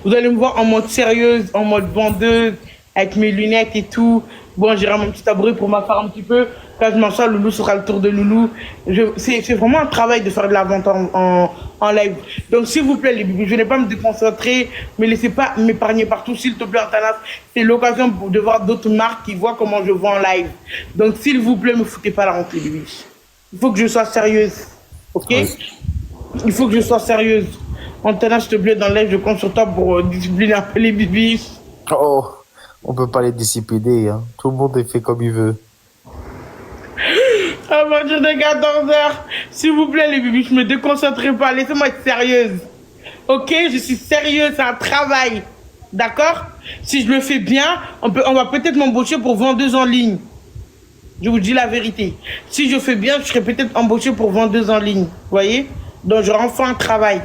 Vous allez me voir en mode sérieuse, en mode vendeuse, avec mes lunettes et tout. Bon, j'irai mon petit abri pour m'asseoir un petit peu. Quand je m'assois, Loulou sera le tour de Loulou. C'est vraiment un travail de faire de la vente en live. Donc, s'il vous plaît, les bébés, je n'ai pas me déconcentrer. Ne laissez pas m'épargner partout, s'il te plaît, Antanas. C'est l'occasion de voir d'autres marques qui voient comment je vends en live. Donc, s'il vous plaît, me foutez pas la honte, les bébés. Il faut que je sois sérieuse. Ok? Oui. Il faut que je sois sérieuse. Antanas, s'il te plaît, dans le live, je compte sur toi pour discipliner un peu les bébés. Oh, on peut pas les discipliner, hein. Tout le monde est fait comme il veut. À partir de 14h, s'il vous plaît, les bébés, je me déconcentrerai pas. Laissez-moi être sérieuse. Ok, je suis sérieuse, c'est un travail. D'accord? Si je le fais bien, on va peut-être m'embaucher pour vendeuse en ligne. Je vous dis la vérité. Si je fais bien, je serai peut-être embauché pour vendeuse en ligne. Vous voyez? Donc, j'aurai enfin un travail.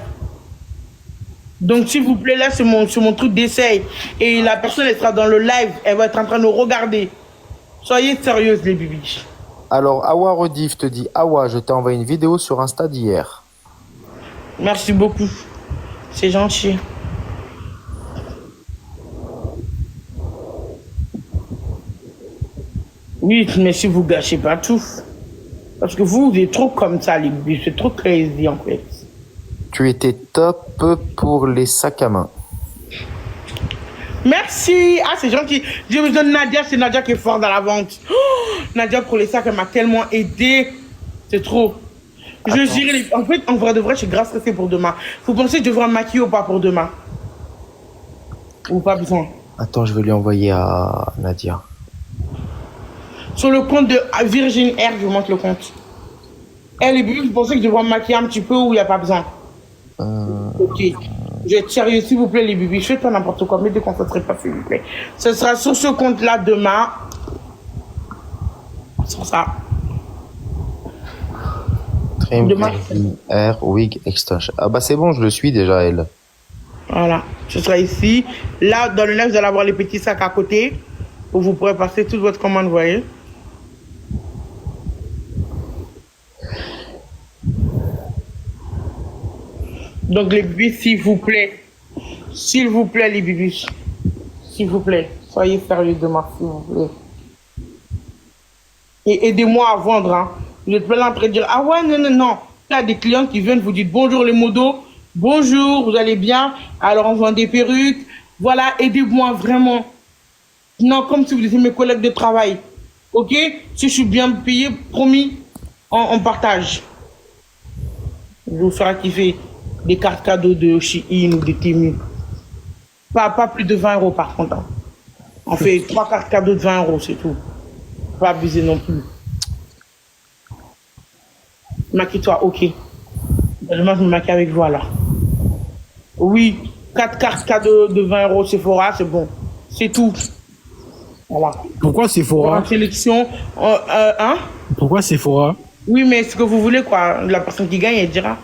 Donc, s'il vous plaît, là, c'est mon truc d'essai. Et la personne, elle sera dans le live. Elle va être en train de nous regarder. Soyez sérieuses, les bébés. Alors, Awa Rodif te dit, Awa, je t'ai envoyé une vidéo sur Insta d'hier. Merci beaucoup. C'est gentil. Oui, mais si vous gâchez pas tout. Parce que vous êtes trop comme ça, les bébés. C'est trop crazy, en fait. Tu étais top pour les sacs à main. Merci. Ah, c'est gentil. Je me donne Nadia. C'est Nadia qui est forte dans la vente. Oh, Nadia, pour les sacs, elle m'a tellement aidé. C'est trop. Je dirais, en fait, en vrai de vrai, je suis grave stressée pour demain. Vous pensez que je devrais me maquiller ou pas pour demain? Ou pas besoin? Attends, je vais lui envoyer à Nadia. Sur le compte de Virgin Air, je vous montre le compte. Eh, les bébés, vous pensez que je devrais me maquiller un petit peu ou il n'y a pas besoin? Ok. Je vais être sérieux, s'il vous plaît, les bébés. Je fais pas n'importe quoi, mais déconcentrez pas, s'il vous plaît. Ce sera sur ce compte-là demain. Sur ça. Trim, Demain. Air, Wig, Extension. Ah bah c'est bon, je le suis déjà, elle. Voilà. Ce sera ici. Là, dans le neuf, vous allez avoir les petits sacs à côté. Où vous pourrez passer toute votre commande, vous voyez. Donc les bébés, s'il vous plaît, les bébés, s'il vous plaît, soyez sérieux demain, s'il vous plaît. Et aidez-moi à vendre, hein. Vous êtes pas là en train de dire, ah ouais, non, non, non. Il y a des clients qui viennent, vous dites bonjour les modos, bonjour, vous allez bien, alors on vend des perruques, voilà, aidez-moi vraiment. Non, comme si vous étiez mes collègues de travail, ok? Si je suis bien payé, promis, on partage. Je vous ferai kiffer des cartes cadeaux de Shein ou de Temu. Pas plus de 20 euros par contre. Hein. On fait 3 cartes cadeaux de 20 euros, c'est tout. Pas abuser non plus. Maquille-toi, ok. Demain, je me maquille avec vous alors. Oui, 4 cartes cadeaux de 20 euros Sephora, c'est bon. C'est tout. Voilà. Pourquoi Sephora? En sélection, hein? Pourquoi Sephora? Oui, mais ce que vous voulez, quoi. La personne qui gagne, elle dira.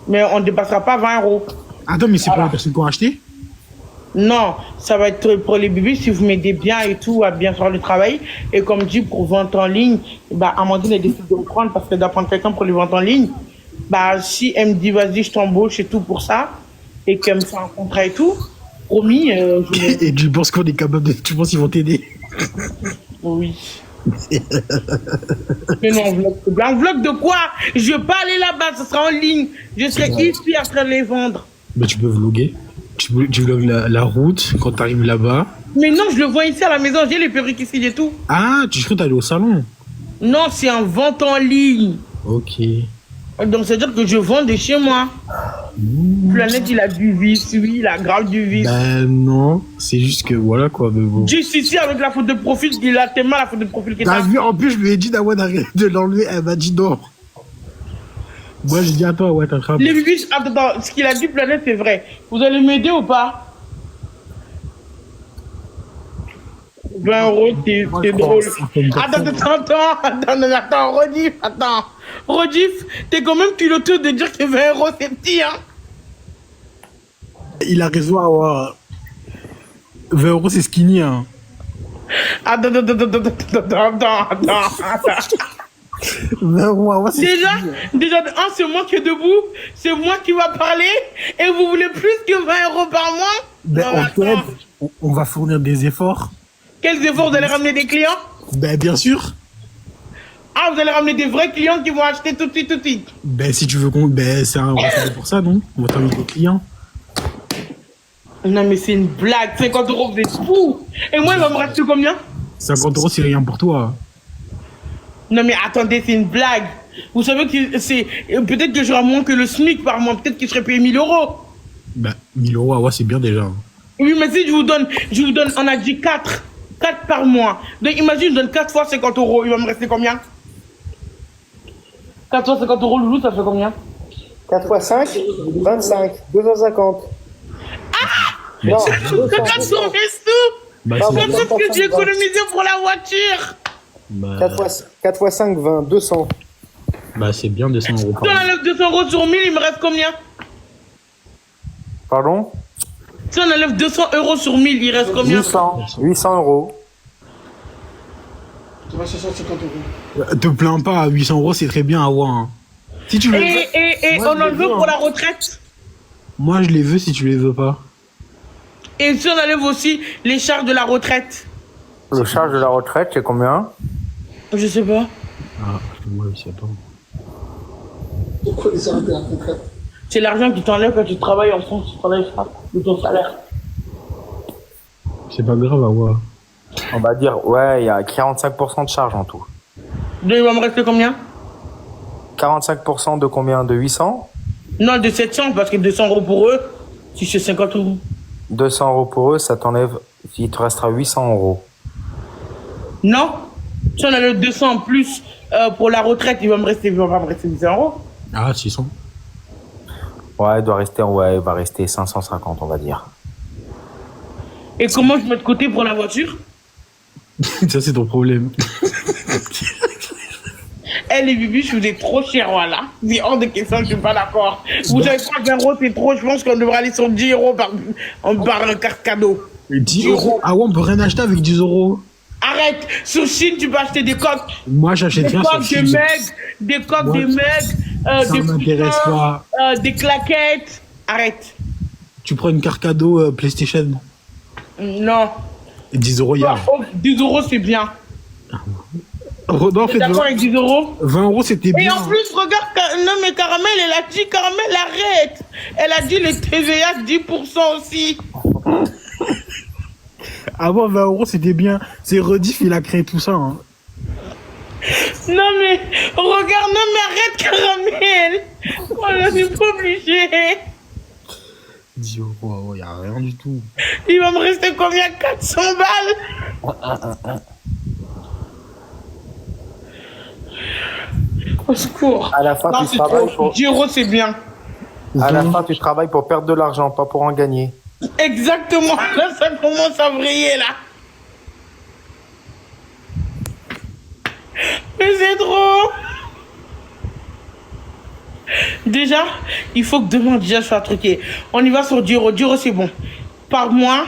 Mais on ne dépassera pas 20 euros. Attends, mais c'est pour les personnes qui ont acheté? Non, ça va être pour les bébés si vous m'aidez bien et tout à bien faire le travail. Et comme dit, pour vente en ligne, bah, Amandine a décidé de me prendre parce qu'elle doit prendre quelqu'un pour les ventes en ligne. Bah, si elle me dit, vas-y, je t'embauche et tout pour ça, et qu'elle me fait un contrat et tout, promis, je... Et tu penses qu'on est capable de... Tu penses qu'ils vont t'aider? Oui. Mais non, en vlog de quoi? Je vais pas aller là-bas, ça sera en ligne. Je serai ici en train de les vendre. Bah, tu peux vlogger. Tu vlogues la route quand tu arrives là-bas. Mais non, je le vois ici à la maison, j'ai les perruques ici et tout. Ah, tu crois que t'allais au salon? Non, c'est en vente en ligne. Ok. Donc, c'est-à-dire que je vends de chez moi. Planète, il a du vice, oui, il a grave du vice. Ben non, c'est juste que voilà quoi. Mais bon. Juste ici, avec la photo de profil, il a tellement la photo de profil qui est T'as là. vu, en plus, je lui ai dit d'Awa d'arrêter de l'enlever, elle m'a dit non. Moi, j'ai dit à toi, ouais, t'as grave. Les bibis, attends, ce qu'il a dit, Planète, c'est vrai. Vous allez m'aider ou pas? 20 euros, c'est drôle. Attends, Rodif, t'es quand même piloté de dire que 20 euros, c'est petit, hein? Il a raison, Awa. 20 euros, c'est skinny, hein. Attends. 20 euros, Awa, c'est Déjà, skinny. c'est moi qui est debout, c'est moi qui va parler, et vous voulez plus que 20 euros par mois? Ben, Non, on attends. t'aide, on va fournir des efforts. Quels efforts, vous allez ramener des clients? Ben, bien sûr. Ah, vous allez ramener des vrais clients qui vont acheter tout de suite. Ben, si tu veux qu'on. Ben, on va faire pour ça, non? On va t'inviter des clients. Non, mais c'est une blague, 50 euros, vous êtes fous. Et moi, il va me rester combien? 50 euros, c'est rien pour toi. Non, mais attendez, c'est une blague. Vous savez que c'est. Peut-être que j'aurai moins que le SMIC par mois, peut-être que je serais payé 1000 euros. Ben, 1000 euros, Awa, c'est bien déjà. Oui, mais si je vous donne, on a dit 4 par mois. Donc imagine, je donne 4 fois 50 euros, il va me rester combien? 4 fois 50 euros, Loulou, ça fait combien? 4 x 5, 25, 250. Mais Non, c'est- 400 restos. Bah, Non, c'est- mais- Peut-être que j'ai économisé pour la voiture. bah, 4 x 5, 20, 200. bah, c'est bien 200 euros par Si on mois. enlève 200 euros sur 1000, il me reste combien? Pardon? Si on enlève 200 euros sur 1000, il reste combien? 800 euros. Tu vas chercher 50 euros. Te plains pas, 800 euros, c'est très bien, Awa. Hein. Si tu veux. Et Moi, on je en veux veut bien, pour hein. la retraite? Moi, je les veux si tu les veux pas. Et si on enlève aussi les charges de la retraite? Le charge de la retraite, c'est combien? Je sais pas. Ah, moi, je sais pas. Pourquoi les arrêter la retraite? C'est l'argent qui t'enlève quand tu travailles en France, tu travailles pas de ton salaire. C'est pas grave, Awa. On va dire, ouais, il y a 45% de charge en tout. Donc il va me rester combien? 45% de combien? De 800? Non, de 700, parce que 200 euros pour eux, si c'est 50 euros. 200 euros pour eux, ça t'enlève, il te restera 800 euros. Non? Si on a le 200 en plus pour la retraite, il va pas me rester 800 euros. Ah, 600. Ouais, il va rester 550, on va dire. Et comment je mets de côté pour la voiture? Ça, c'est ton problème. Eh les bibiches, vous êtes trop chers, voilà. C'est hors de question, je suis pas d'accord. Vous savez quoi, 20 euros, c'est trop, je pense qu'on devrait aller sur 10 euros par carte cadeau. 10 euros. Ah ouais, on peut rien acheter avec 10 euros. Arrête, sur Chine, tu peux acheter des coques. Moi, j'achète Des rien sur coques de Chine. mecs, des coques Moi, de mecs, ça des m'intéresse coussins, pas. des claquettes. Arrête. Tu prends une carte cadeau PlayStation. Non. Et 10 euros, il y a. Oh, 10 euros, c'est bien. Non, en fait, D'accord avec 10 euros? 20 euros, c'était Et bien. en plus, regarde, non mais Caramel, elle a dit, Caramel, arrête. Elle a dit le TVA 10% aussi. Avant, 20 euros, c'était bien. C'est Rediff, il a créé tout ça. Hein. Non mais, regarde, non mais arrête Caramel. Oh là, c'est pas obligé. 10 euros, il n'y a rien du tout. Il va me rester combien? 400 balles? Au secours. À la fin, Non, tu c'est travailles trop. pour... 10 euros, c'est bien. À la fin, tu travailles pour perdre de l'argent, pas pour en gagner. Exactement. Là, ça commence à vriller, là. Mais c'est trop. Déjà, il faut que demain, déjà, je sois truqué. On y va sur 10 euros. 10 euros, c'est bon. Par mois,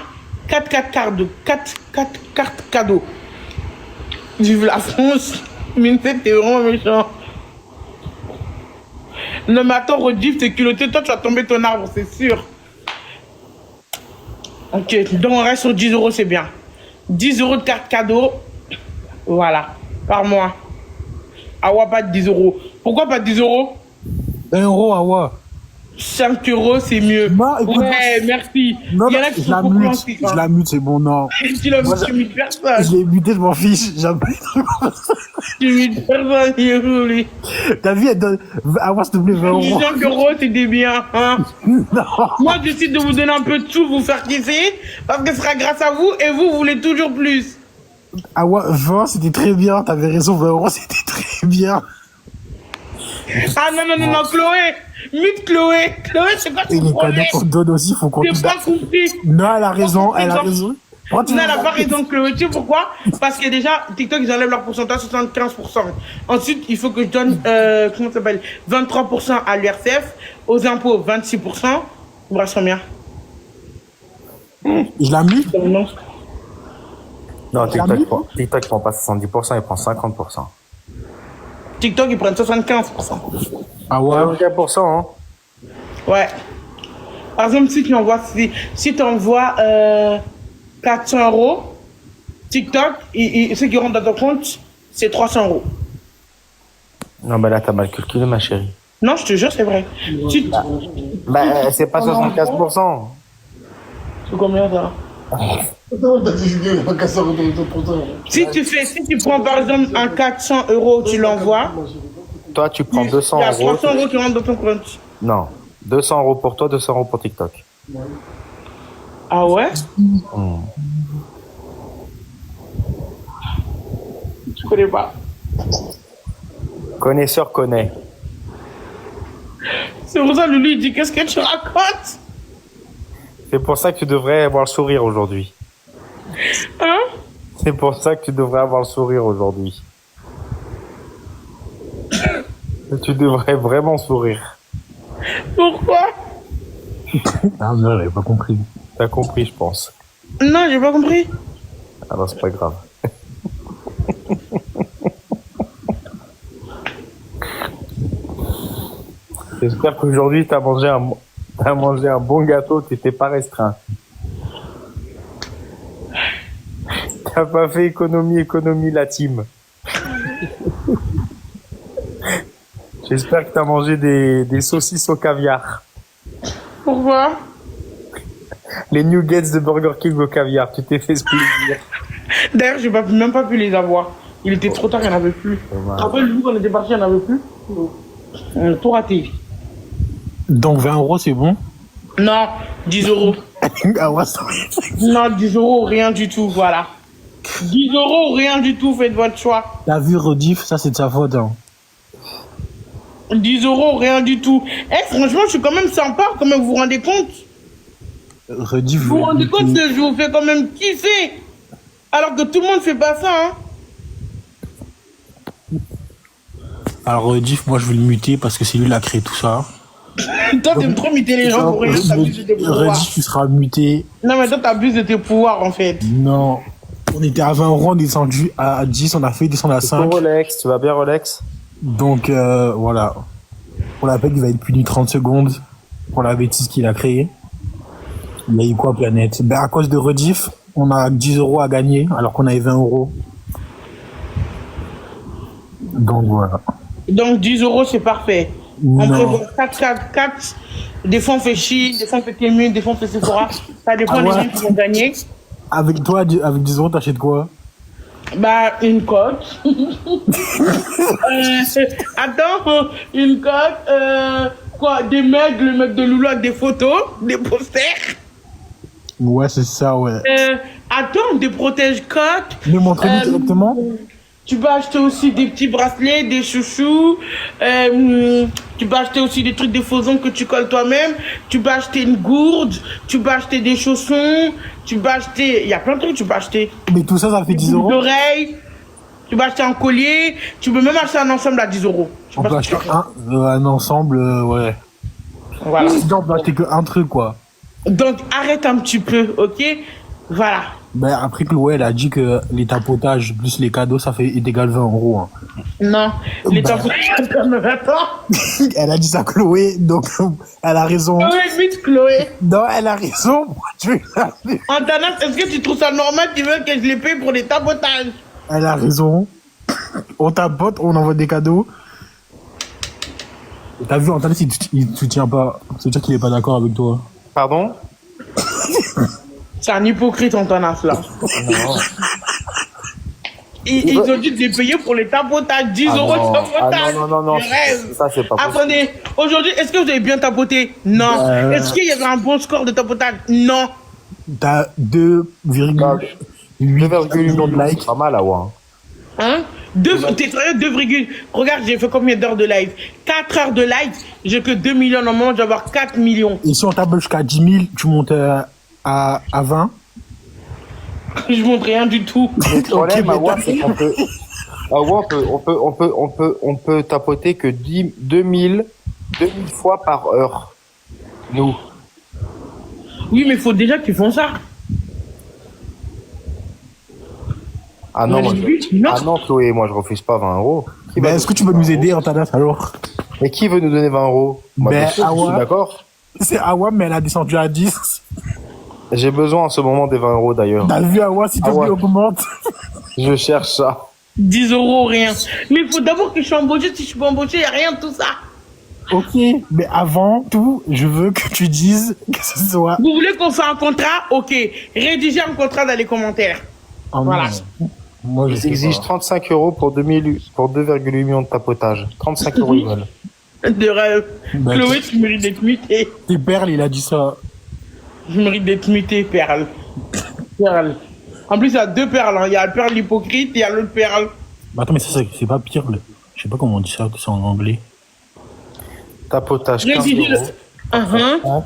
4 cartes cadeaux. Vive la France. Mais t'es vraiment méchant. Non, mais attends, Rediff, t'es culotté. Toi, tu vas tomber ton arbre, c'est sûr. Ok, donc on reste sur 10 euros, c'est bien. 10 euros de carte cadeau. Voilà, par mois. Ah ouais, pas de 10 euros. Pourquoi pas de 10 euros? 20 euros, Awa. 5 euros, c'est mieux. Non, écoute, ouais, merci. Non, Il y en non, a qui je sont la beaucoup mute. gentils, Je hein. la mute, c'est bon, non. Tu l'as mis, tu mutes Je personne. l'ai muté, je m'en fiche. Jamais. Tu mutes personne, il est où, lui? Ta vie, elle donne. Awa, s'il te plaît, 20 euros. 5 euros, c'était bien, hein. Non. Moi, je décide de vous donner un peu de sous, vous faire kiffer, parce que ce sera grâce à vous, et vous voulez toujours plus. Awa, 20, c'était très bien. T'avais raison, 20 euros, c'était très bien. Ah non, non, non, non, Chloé. Mute Chloé. Chloé, c'est quoi Et ton les cadeaux problème? qu'on donne aussi, faut qu'on. J'ai pas compris. Non, elle a raison, elle a raison. Non, elle n'a pas raison, Chloé. Tu sais pourquoi? Parce que déjà, TikTok, ils enlèvent leur pourcentage 75%. Ensuite, il faut que je donne, comment ça s'appelle, 23% à l'URSSAF, aux impôts, 26%. Il me reste combien? Je la mute. Non. Non, TikTok, il prend pas 70%, il prend 50%. TikTok, ils prennent 75%. Ah ouais. 75%, hein. Ouais. Par exemple, si tu envoies, si tu envoies 400 euros, TikTok, et ceux qui rentrent dans ton compte, c'est 300 euros. Non, bah là, t'as mal calculé, ma chérie. Non, je te jure, c'est vrai. Si- Bah, c'est pas 75%. C'est combien ça? Attends, t'as dit que pas qu'à ça retourner pour toi. Si tu prends par exemple un 400 euros, tu l'envoies, Toi, tu prends 200 il y a euros. 300 euros qui rentrent dans ton compte. Non. 200 euros pour toi, 200 euros pour TikTok. Ah ouais? Je connais pas. Connaisseur connaît. C'est pour ça que lui il dit qu'est-ce que tu racontes? C'est pour ça que tu devrais avoir le sourire aujourd'hui. Hein? C'est pour ça que tu devrais avoir le sourire aujourd'hui. Tu devrais vraiment sourire. Pourquoi? Ah non, j'avais pas compris. T'as compris, je pense. Non, j'ai pas compris. Ah non, c'est pas grave. J'espère qu'aujourd'hui, t'as mangé T'as mangé un bon gâteau, t'étais pas restreint. T'as pas fait économie la team. J'espère que t'as mangé des saucisses au caviar. Pourquoi? Les nuggets de Burger King au caviar, tu t'es fait ce plaisir. D'ailleurs, j'ai même pas pu les avoir. Il était trop tard, il n'y en avait plus. Après, le jour où on était parti, il n'y en avait plus. On a tout raté. Donc 20 euros, c'est bon? Non, 10 euros. Ah ouais, ça... Non, 10 euros, rien du tout, voilà. 10 euros, rien du tout, faites votre choix. T'as vu Rediff, ça c'est de sa faute. Hein. 10 euros, rien du tout. Eh, franchement, je suis quand même sympa, quand même, vous vous rendez compte? Rediff, Vous vous rendez compte que je vous fais quand même kiffer? Alors que tout le monde fait pas ça, hein? Alors Rediff, moi je vais le muter parce que c'est lui qui a créé tout ça. Toi, t'aimes trop imiter les gens pour rien, t'abuses de tes pouvoirs. Rediff, tu seras muté. Non, mais toi, t'abuses de tes pouvoirs, en fait. Non. On était à 20 euros, on est descendu à 10, on a fait descendre à 5. Rolex, tu vas bien Rolex? Donc voilà. Pour la peine, il va être puni 30 secondes pour la bêtise qu'il a créée. Il a eu quoi, Planète? Ben, à cause de Rediff, on a 10 euros à gagner alors qu'on avait 20 euros. Donc voilà. Donc 10 euros, c'est parfait. On Non. prévoit 4. Des fois on fait Chine, des fois on fait Temu, des fois on fait Sephora. Ça dépend Ah des ouais. gens qui vont gagner. Avec toi, avec 10 euros, t'achètes quoi? Bah, une cote. Attends, une cote. Quoi, des mecs, le mec de Loulou avec des photos, des posters. Ouais, c'est ça, ouais. Attends, des protège-cotes. Me montrer directement? Tu peux acheter aussi des petits bracelets, des chouchous. Tu peux acheter aussi des trucs, des faux ongles que tu colles toi-même. Tu peux acheter une gourde. Tu peux acheter des chaussons. Tu peux acheter... Il y a plein de trucs que tu peux acheter. Mais tout ça, ça fait 10 euros? D'oreilles. Tu peux acheter un collier. Tu peux même acheter un ensemble à 10 euros. Je sais On pas peut ce que acheter tu fais. un ensemble, ouais. Voilà. Non, on peut acheter qu'un truc, quoi. Donc, arrête un petit peu, ok? Voilà. Ben, après, Chloé, elle a dit que les tapotages plus les cadeaux, ça fait égal 20 euros. Hein. Non, les Bah. temps attends. Elle a dit ça, Chloé, donc elle a raison. Chloé, vite, Chloé. Non, elle a raison. Pourquoi tu l'as fait? Antanas, est-ce que tu trouves ça normal? Tu veux que je les paye pour les tapotages? Elle a raison. On tapote, on envoie des cadeaux. T'as vu, Antanas, il te soutient pas. Ça veut dire qu'il est pas d'accord avec toi. Pardon? C'est un hypocrite, Antanas, là. Ils ont dit de les payer pour les tapotages. 10 euros de tapotage. non. Je rêve. Ça, c'est pas possible. Attendez, aujourd'hui, est-ce que vous avez bien tapoté? Non. Est-ce qu'il y avait un bon score de tapotage? Non. T'as 2,8 millions de likes. Pas mal, à voir. Hein? T'es sérieux? 2, regarde, j'ai fait combien d'heures de live? 4 heures de live, j'ai que 2 millions. Normalement, je dois avoir 4 millions. Et si on tape jusqu'à 10 000, tu montes à 20. Je montre rien du tout. Le problème, mais Awa, t'as- c'est qu'on peut... Awa, on peut tapoter que 2000 fois par heure. Nous. Oui, mais il faut déjà qu'ils font ça. Ah non, Non, moi, non. ah non, Chloé, moi je refuse pas 20 euros. Qui va Ben, est-ce que tu peux nous aider, Antanas, alors? Mais qui veut nous donner 20 euros? Moi, Ben, bien sûr, je suis Awa. d'accord. C'est Awa, mais elle a descendu à 10. J'ai besoin en ce moment des 20 euros d'ailleurs. T'as vu Awa, si ton Awa. prix augmente? Je cherche ça. 10 euros, rien. Mais il faut d'abord que je sois embauché. Si je suis pas embauché, il n'y a rien de tout ça. Ok, mais avant tout, je veux que tu dises que ce soit... Vous voulez qu'on fasse un contrat? Ok. Rédigez un contrat dans les commentaires. Oh, Voilà. non. Moi, je Ils sais exigent pas. 35 euros pour 2,8 millions de tapotage. 35 euros ils veulent. De rêve. Bah, Chloé, tu mérites d'être mutée. Tes perles, il a dit ça. Je mérite d'être mutée, Perle. Perle. En plus, il y a 2 perles. Hein. Il y a la perle hypocrite et il y a l'autre perle. Bah, attends, mais ça, c'est pas pire. Je sais pas comment on dit ça, c'est en anglais. Tapotage 15 Rédigez le... euros. Uh-huh.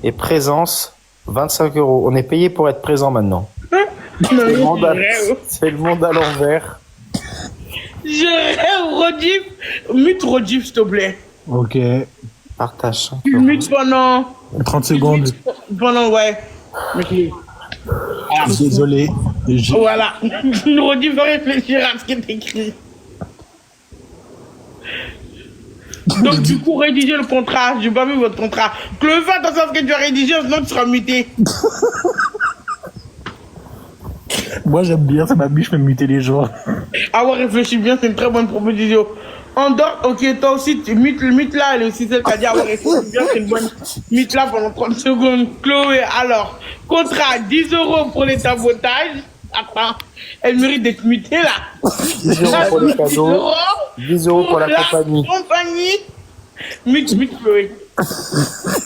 Et présence 25 euros. On est payé pour être présent maintenant. Non, C'est le monde à- je rêve. c'est le monde à l'envers. Je rêve, Rodif. Mute Rodif, s'il te plaît. Ok. Partage 5 Tu euros. mutes pendant... 30 secondes. Pendant, ouais. Ok. Désolé. Voilà. Rodif va réfléchir à ce qui est écrit. Donc, du coup, rédigez le contrat. J'ai pas vu votre contrat. Chloé, fais attention à ce que tu as rédigé, sinon tu seras muté. Moi, j'aime bien, ça m'amuse, je peux muter les gens. Ah ouais, réfléchis bien, c'est une très bonne proposition. Andorre, ok, toi aussi, tu mute là, elle est aussi celle qui a dit, ah ouais, réfléchis bien, c'est une bonne mute là pendant 30 secondes. Chloé, alors, contrat, 10 € pour les sabotages. Attends, elle mérite d'être mutée là. 10 € pour les cadeaux. 10 € pour la compagnie. Compagnie. Mute, Chloé.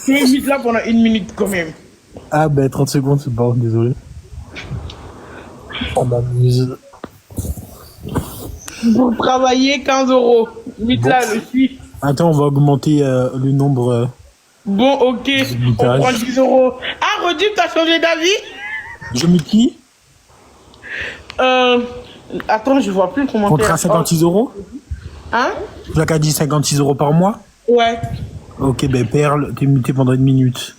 Chloé, mute là pendant 1 minute quand même. Ah, ben, 30 secondes, c'est bon, désolé. On m'amuse. Pour travailler, 15 €. Mute là, le suit. Attends, on va augmenter le nombre. Bon, ok, on prend 10 €. Ah, Rodip, t'as changé d'avis? Je mets qui? Attends, je vois plus le commentaire. Contrat 56 €? Hein? Tu as dit 56 € par mois? Ouais. Ok, ben Perle, t'es muté pendant 1 minute.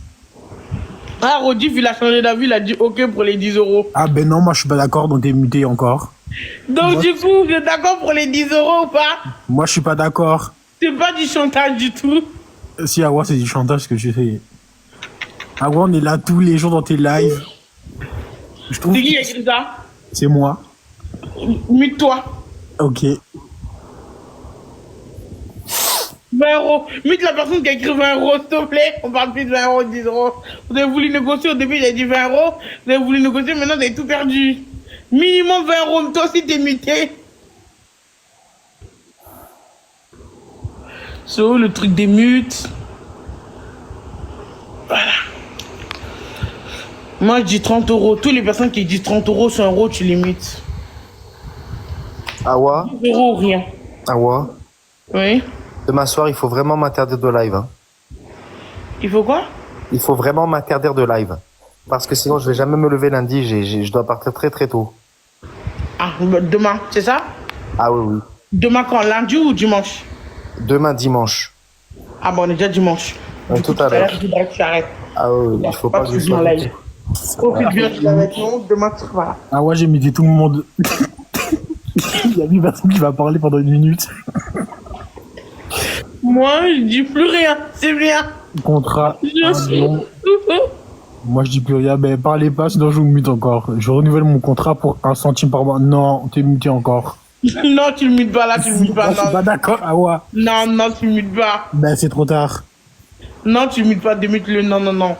Ah, Rodif, il a changé d'avis, il a dit ok pour les 10 €. Ah ben non, moi je suis pas d'accord, donc t'es muté encore. Donc, du coup, vous êtes d'accord pour les 10 € ou pas? Moi je suis pas d'accord. C'est pas du chantage du tout. Si Awa c'est du chantage ce que tu fais. Awa on est là tous les jours dans tes lives. Je trouve C'est qui qui a que écrit ça? c'est moi. Mute-toi. Ok. 20 €. Mute la personne qui a écrit 20 €, s'il te plaît. On parle plus de 20 €, 10 €. Vous avez voulu négocier au début, j'ai dit 20 €. Vous avez voulu négocier, maintenant vous avez tout perdu. Minimum 20 €. Toi aussi, t'es muté. C'est où le truc des mutes? Voilà. Moi, je dis 30 €. Toutes les personnes qui disent 30 €, 100 €, tu les mutes. Awa, 10 € ou rien. Awa, Oui. demain soir, il faut vraiment m'interdire de live. Hein. Il faut quoi? Il faut vraiment m'interdire de live. Parce que sinon, je vais jamais me lever lundi. Je dois partir très très tôt. Ah, demain, c'est ça? Ah oui, oui. Demain quand? Lundi ou dimanche? Demain, dimanche. Ah bon, on est déjà dimanche. Ouais, tout à l'heure. Je voudrais que tu arrêtes. Ah oui, il faut pas que je sois sois live. Profite bien, tu vas avec nous. Demain, tu seras là. Awa j'ai muté tout le monde. Il y a une personne qui va parler pendant 1 minute. Moi, je dis plus rien. C'est bien. Contrat. Je un suis. million. Moi je dis plus rien, ben parlez pas sinon je vous mute encore. Je renouvelle mon contrat pour 1 centime par mois. Non, t'es muté encore. Non, tu le mutes pas là, tu le mutes pas. Moi, je suis pas Non, d'accord, Awa. non, tu le mutes pas. Ben c'est trop tard. Non, tu le mutes pas, démute-le. Non.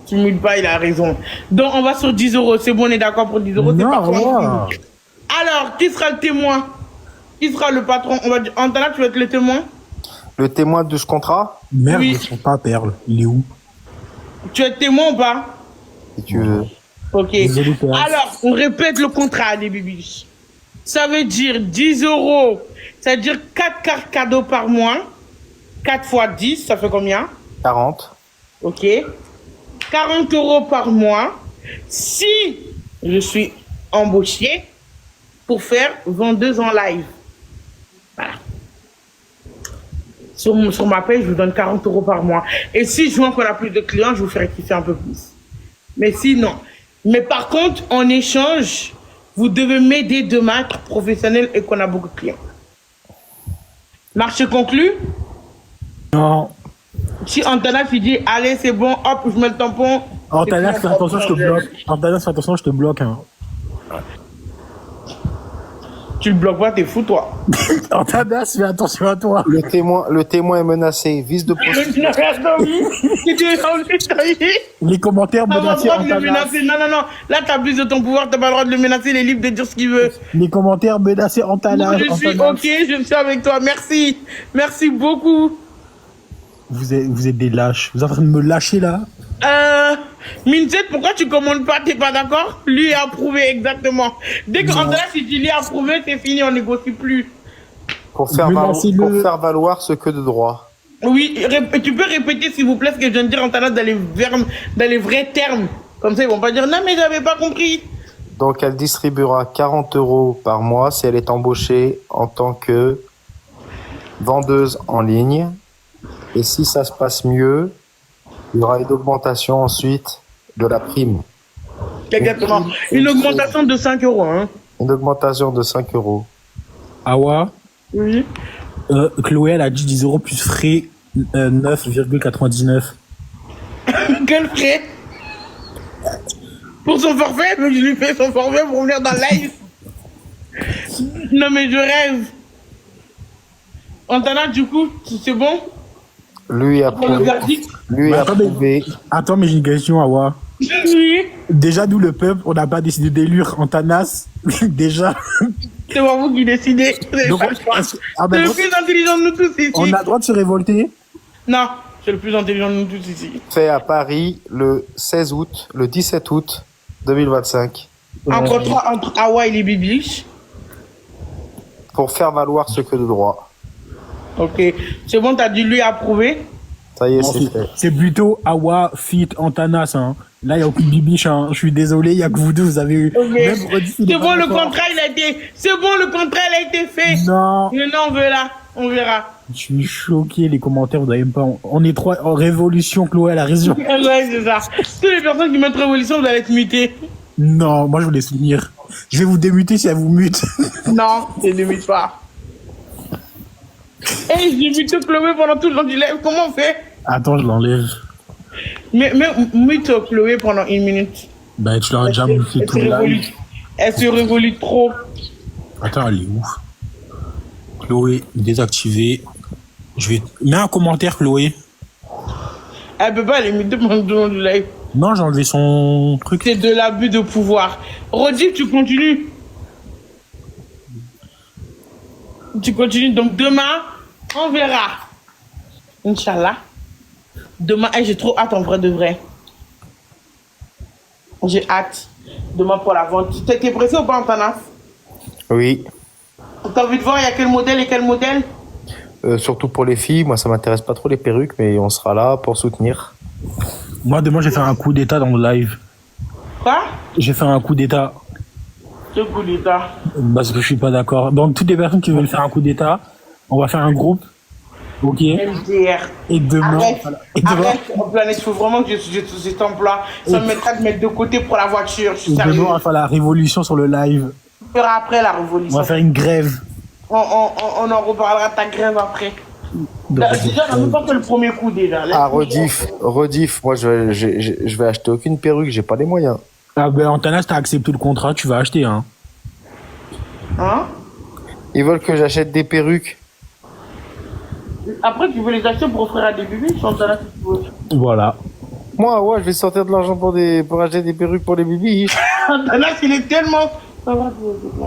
Tu le mutes pas, il a raison. Donc, on va sur 10 €. C'est bon, on est d'accord pour 10 €. C'est Non, pas trop. Awa. Alors, qui sera le témoin? Qui sera le patron? On va dire, Antana, tu vas être le témoin? Le témoin de ce contrat, Merde, Oui. je trouve pas Perle. Il est où? Tu es témoin ou pas? si tu veux. Ok. Désolé, Perle. Alors, on répète le contrat, les bébés. Ça veut dire 10 €. Ça veut dire 4 cartes cadeaux par mois. 4 fois 10, ça fait combien? 40. Ok. 40 € par mois. Si je suis embauché pour faire vendeuse en live. Voilà. Sur ma paye, je vous donne 40 € par mois. Et si je vois qu'on a plus de clients, je vous ferai kiffer un peu plus. Mais sinon. Mais par contre, en échange, vous devez m'aider demain à être professionnel et qu'on a beaucoup de clients. Marché conclu? Non. Si Antanas il dit allez c'est bon, hop, je mets le tampon. Antanas, fais attention, je te bloque. Antanas, fais attention, je te bloque. Hein. Tu le bloques pas, t'es fou toi. Antanas, fais attention à toi. Le témoin est menacé. Vice de procédure. Les commentaires T'as pas le menacés droit de le Antanas. menacer. Non. Là, t'abuses de ton pouvoir, t'as pas le droit de le menacer, il est libre de dire ce qu'il veut. Les commentaires menacés Antanas. Je suis Antanas. ok, je suis avec toi. Merci. Merci beaucoup. Vous êtes des lâches. Vous êtes en train de me lâcher là. Minset, pourquoi tu commandes pas? T'es pas d'accord? Lui a approuvé exactement. Dès que Antanas il dit lui a approuvé, c'est fini, on négocie plus. Pour faire valoir ce que de droit. Oui, tu peux répéter s'il vous plaît ce que je viens de dire Antanas dans les vrais termes. Comme ça ils vont pas dire non mais j'avais pas compris. Donc elle distribuera 40 € par mois si elle est embauchée en tant que vendeuse en ligne. Et si ça se passe mieux, il y aura une augmentation ensuite de la prime. Exactement. Une augmentation de 5 €. Hein. Une augmentation de 5 €. Awa, Oui. Chloé, elle a dit 10 euros plus frais 9,99. Quel frais? Pour son forfait? Mais je lui fais son forfait pour venir dans le live. Non mais je rêve. Antana, du coup, c'est bon? Lui a Pour le prouvé. verdict? Lui a prouvé. Attends, mais j'ai une question, Awa. Oui. Déjà, nous, le peuple, on n'a pas décidé d'élire Antanas. Déjà. C'est pas vous qui décidez. Vous avez Donc, pas le choix. ah ben, C'est le donc, plus intelligent de nous tous ici. on a le droit de se révolter. Non, c'est le plus intelligent de nous tous ici. Fait à Paris le 16 août, le 17 août 2025. Entre Awa et les Bibiches. Pour faire valoir ce que de droit. Ok. C'est bon, t'as dit lui approuver. Ça y est, Non, c'est fait. c'est plutôt Awa, Fit, Antanas. Hein. Là, il n'y a aucune bibiche. Hein. Je suis désolé, il n'y a que vous deux. Vous avez eu. Ok. Même Redis, il est C'est pas bon, le d'accord. contrat, il a été. C'est bon, le contrat, il a été fait. Non. Maintenant, on verra. On verra. Je suis choqué, les commentaires, vous n'avez même pas. On est trois en révolution, Chloé, à la raison. Ouais, c'est ça. Toutes les personnes qui mettent révolution, vous allez être mutées. Non, moi, je voulais soutenir. Je vais vous démuter si elle vous mute. Non, je ne mute pas. Hey, j'ai muté Chloé pendant tout le long du live. Comment on fait? Attends, je l'enlève. Mais mute Chloé pendant 1 minute. Bah, tu l'as déjà muté Elle tout se le révolue. live. Elle se révolue trop. Attends, elle est où? Chloé, désactivé. Je vais. Mets un commentaire, Chloé. Elle peut pas les muter pendant tout le long du live. Non, j'ai enlevé son truc. C'est de l'abus de pouvoir. Rodif, tu continues. Tu continues. Donc demain, on verra. Inch'Allah. Demain, hey, j'ai trop hâte en vrai de vrai. J'ai hâte. Demain pour la vente. T'es pressé ou pas, Antanas? Oui. T'as envie de voir il y a quel modèle et quel modèle? Surtout pour les filles, moi ça m'intéresse pas trop les perruques, mais on sera là pour soutenir. Moi, demain, je vais faire un coup d'état dans le live. Quoi? Je vais faire un coup d'état. Ce coup d'état. Parce que je suis pas d'accord. Donc, toutes les personnes qui veulent faire un coup d'état, on va faire un groupe. Ok. MDR. Et demain. Arrête, voilà. Et demain, arrête, en planète, il faut vraiment que j'ai cet emploi. Ça me mettra de mettre de côté pour la voiture, je suis et sérieux. demain, on va faire la révolution sur le live. On verra après la On révolution. va faire une grève. On en reparlera de ta grève après. Déjà, on n'a même pas fait le premier coup déjà. Ah, Redif, moi je vais acheter aucune perruque, j'ai pas les moyens. Ah ben, Antanas, t'as accepté le contrat, tu vas acheter, hein. Hein? Ils veulent que j'achète des perruques. Après, tu veux les acheter pour offrir à des bébés, je suis en train de... Voilà. Moi, ouais, je vais sortir de l'argent pour acheter des perruques pour les bébés. Antanas, il est tellement... Ça va, tu veux,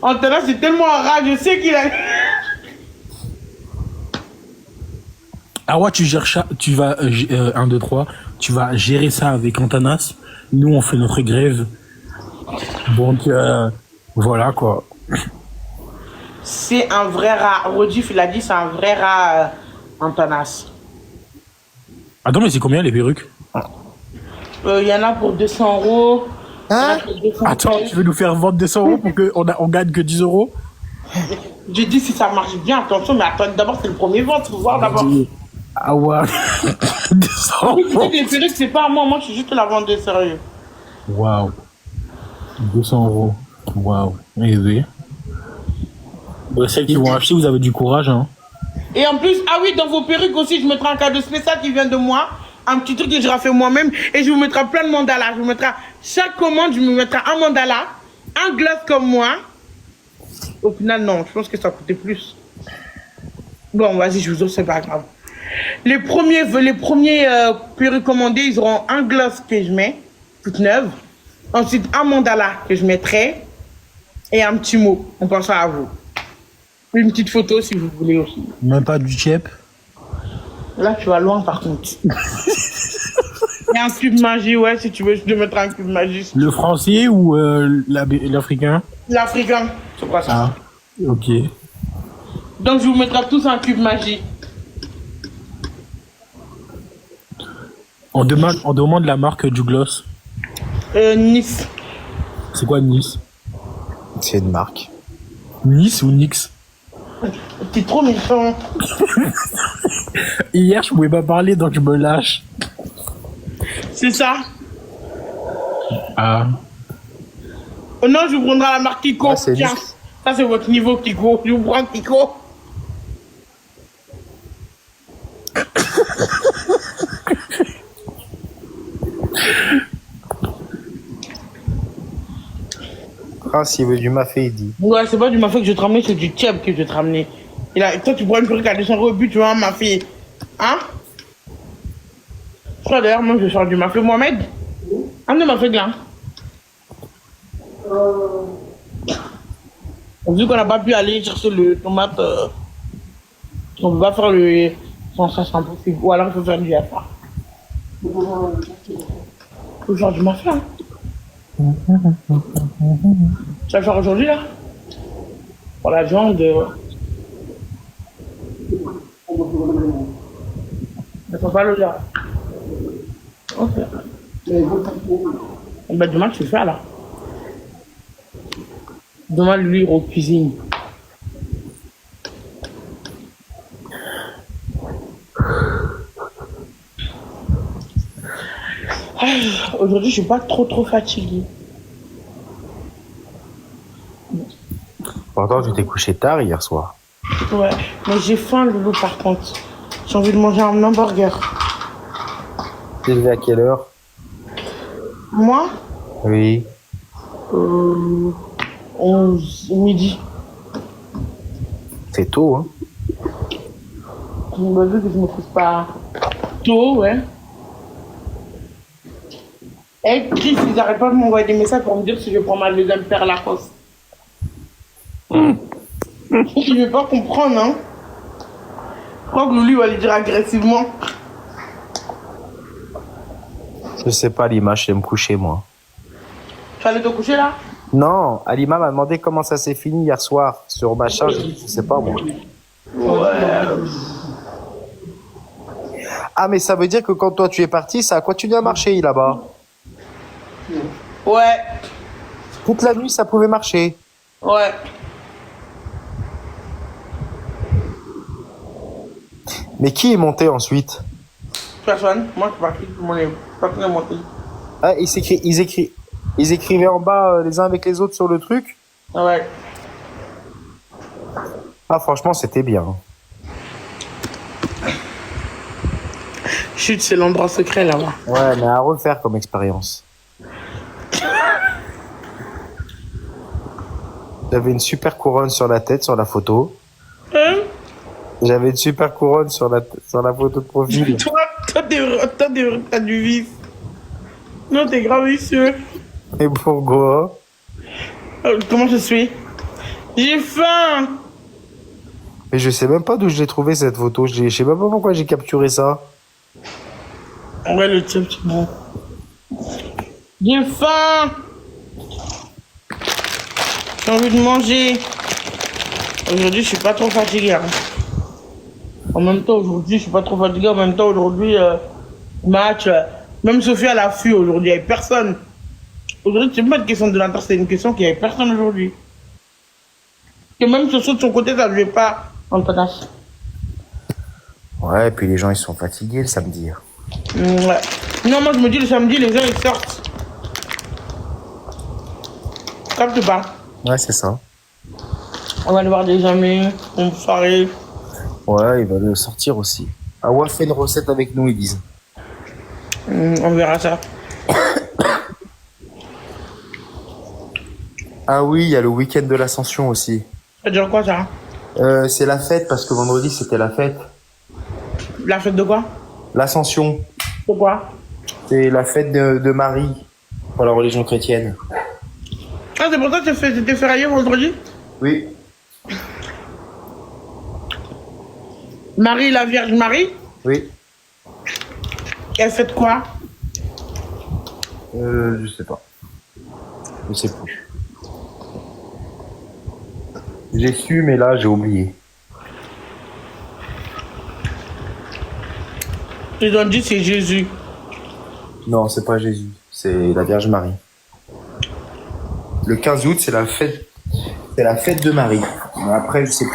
Antanas, c'est tellement rare, je sais qu'il a... Ah ouais, tu gères ça, tu vas, 1, 2, 3, tu vas gérer ça avec Antanas. Nous, on fait notre grève. Donc, voilà, quoi. C'est un vrai rat. Rodif, il a dit, c'est un vrai rat, Antanas. Attends, mais c'est combien les perruques? Il y en a pour 200 €. Hein? Attends, tu veux nous faire vendre 200 € pour qu'on gagne que 10 €? J'ai dit si ça marche bien, attention, mais attends, d'abord c'est le premier vente, faut voir d'abord. Ah ouais. 200 Oui, tu sais, €. des perruques, c'est pas à moi, moi je suis juste la vente de sérieux. Waouh. 200 €. Waouh. Eh oui. Bah, celles qui vont acheter, vous avez du courage, hein. Et en plus, ah oui, dans vos perruques aussi, je mettrai un cadeau spécial qui vient de moi, un petit truc que je fait moi-même, et je vous mettrai plein de mandalas. Je vous mettrai, chaque commande, je vous mettrai un mandala, un gloss comme moi. Au final, non, je pense que ça coûtait plus. Bon, vas-y, je vous offre, c'est pas grave. Les premiers perruques commandées, ils auront un gloss que je mets, toute neuve. Ensuite, un mandala que je mettrai. Et un petit mot. On pensera à vous. Une petite photo si vous voulez aussi. Même pas du chep. Là, tu vas loin par contre. Et un cube magie, ouais, si tu veux, je te mettrai un cube magie. Le français ou l'africain? L'africain, c'est quoi ça? Ah, ok. Donc, je vous mettrai tous un cube magie. On demande la marque du gloss. Nice. C'est quoi Nice? C'est une marque. Nice ou Nix? T'es trop méchant. Hier, je pouvais pas parler, donc je me lâche. C'est ça? Ah. Oh non, je vous prendrai la marque Kiko. Ah, c'est Tiens, Nice. ça c'est votre niveau Kiko. Je vous prends Kiko. Ah, s'il veut du mafé, il dit. Ouais, c'est pas du mafé que je vais te ramener, c'est du tiep que je vais te ramener. Et là, toi, tu prends une perruque à 200 € au but, tu vois, un mafé. Hein? Je crois d'ailleurs, moi, je vais faire du mafé. Mohamed? Amenez ma fête là. Vu qu'on n'a pas pu aller chercher le tomate, on peut pas faire le. Sans ça, c'est impossible. Ou alors, il faut faire du FA. Il faut faire du mafé, hein. Tu vas le faire aujourd'hui, là? Pour la viande. Ne faut pas le dire. Ok. Bah, demain, tu le fais, là. Demain, lui, il cuisine. Aujourd'hui, je suis pas trop fatiguée. Pourtant, tu t'es couché tard hier soir. Ouais, mais j'ai faim, Loulou, par contre. J'ai envie de manger un hamburger. Tu t'es levé à quelle heure? Moi, Oui. 11 midi. C'est tôt, hein? Je me dis que je me couche pas tôt, ouais. Et Chris, ils n'arrêtent pas de m'envoyer des messages pour me dire si je prends ma deuxième paire Lacoste. Je ne vais pas comprendre, hein. Je crois que Loulou va lui dire agressivement. Je sais pas, Lima, je vais me coucher, moi. Tu vas aller te coucher, là? Non, Alima m'a demandé comment ça s'est fini hier soir sur machin, je sais pas, moi. Ouais. Ah, mais ça veut dire que quand toi tu es parti, ça a continué à marcher là-bas. Ouais. Toute la nuit, ça pouvait marcher. Ouais. Mais qui est monté ensuite? Personne. Moi, je suis parti. Personne n'est monté. Ah, ils écrivaient en bas les uns avec les autres sur le truc. Ouais. Ah, franchement, c'était bien. Chut, c'est l'endroit secret là-bas. Ouais, mais à refaire comme expérience. J'avais une super couronne sur la tête sur la photo. Hein? J'avais une super couronne sur la photo de profil. Toi, t'as du vice. Non, t'es grave vicieux. Et pourquoi? Comment je suis? J'ai faim. Mais je sais même pas d'où je l'ai trouvé cette photo. Je sais même pas pourquoi j'ai capturé ça. Ouais, le type, c'est bon. J'ai faim. J'ai envie de manger. Aujourd'hui, je suis pas trop fatiguée. Hein. En même temps, aujourd'hui, je suis pas trop fatiguée. En même temps, aujourd'hui, match. Même Sophie à l'affût aujourd'hui. Il n'y avait personne. Aujourd'hui, c'est pas une question de l'intérieur, c'est une question qu'il n'y avait personne aujourd'hui. Que même Soso de son côté, ça ne jouait pas en tenace. Ouais, et puis les gens ils sont fatigués le samedi. Ouais. Non, moi je me dis le samedi, les gens ils sortent. Capte pas. Ouais, c'est ça. On va aller voir des amis, une soirée. Ouais, ils veulent sortir aussi. Ah ouais, fais une recette avec nous, ils disent. On verra ça. Ah oui, il y a le week-end de l'Ascension aussi. Ça dure quoi ça? C'est la fête, parce que vendredi c'était la fête. La fête de quoi? L'Ascension, C'est quoi? c'est la fête de Marie pour la religion chrétienne. Ah, c'est pour ça que c'était férié vendredi? Oui. Marie, la Vierge Marie? Oui. Elle fait quoi? Je sais pas. Je sais plus. J'ai su, mais là, j'ai oublié. Ils ont dit c'est Jésus. Non, c'est pas Jésus. C'est la Vierge Marie. Le 15 août, c'est la fête de Marie. Mais après, je sais plus.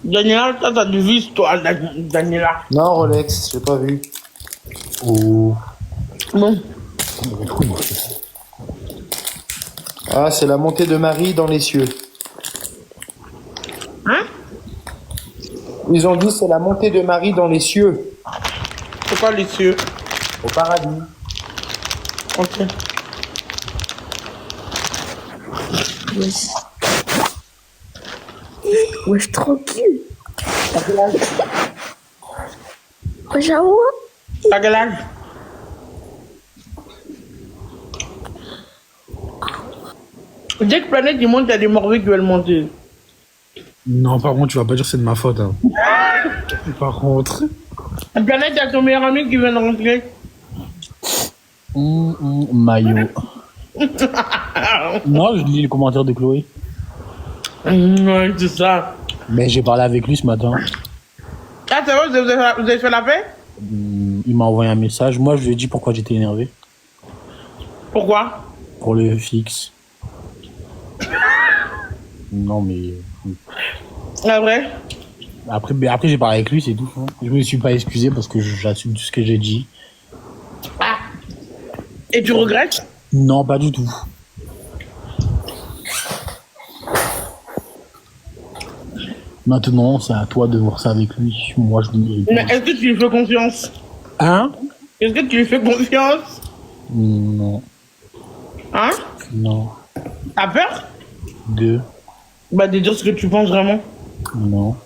Daniela, t'as du vice, toi, Daniela. Non, Rolex, j'ai pas vu. Oh. Bon. Ah, c'est la montée de Marie dans les cieux. Hein? Ils ont dit c'est la montée de Marie dans les cieux, C'est quoi les cieux? au paradis. Ok. Wesh. Wesh, tranquille. Wesh, à moi. T'as quel âge? Dès que Planète il monte, il y a des morvées qui veulent monter. Non, par contre, tu vas pas dire que c'est de ma faute. Hein. Par contre. Planète, il y a ton meilleur ami qui vient de rentrer. Maillot. Non, je lis les commentaires de Chloé. Ouais, c'est ça. Mais j'ai parlé avec lui ce matin. Ah, c'est vrai, vous avez fait la paix? Il m'a envoyé un message. Moi, je lui ai dit pourquoi j'étais énervé. Pourquoi? Pour le fixe. Non, mais. C'est vrai? Après j'ai parlé avec lui, c'est tout. Hein. Je me suis pas excusé parce que j'assume tout ce que j'ai dit. Ah. Et tu regrettes? Non, pas du tout. Maintenant, c'est à toi de voir ça avec lui. Moi, je dis. Mais est-ce que tu lui fais confiance? Hein? Est-ce que tu lui fais confiance? Non. Hein? Non. T'as peur? Deux. Bah, de dire ce que tu penses vraiment. Non.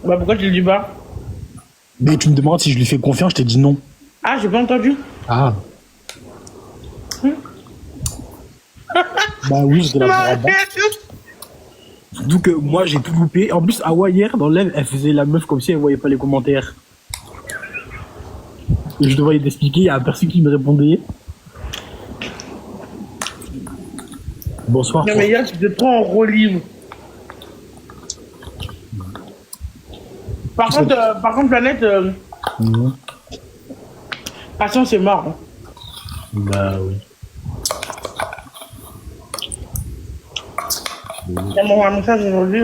Bah, pourquoi tu le dis pas? Mais tu me demandes si je lui fais confiance, je t'ai dit non. Ah, j'ai pas entendu. Ah. Bah oui, j'étais là. Surtout que moi, j'ai tout loupé. En plus, Awa, hier, dans le live, elle faisait la meuf comme si elle voyait pas les commentaires. Et je devais t'expliquer, il y a personne qui me répondait. Bonsoir. Non, mais hier, c'était trop en relive. Par contre, Planète, Passion, c'est mort. Hein. Bah oui. Il y a mon message aujourd'hui.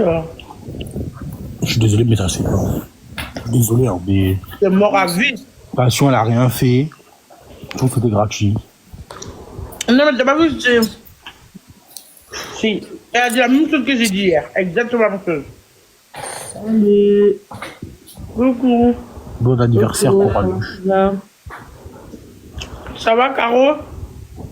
Je suis désolé, mais ça c'est pas. Je suis désolé, hein, mais. C'est mort à vie. Passion, elle a rien fait. Tout c'était gratuit. Non, mais t'as pas vu, c'est. Si. Elle a dit la même chose que j'ai dit hier. Exactement la même chose. Salut. Coucou. Bon anniversaire, Coralie. Ça va, Caro?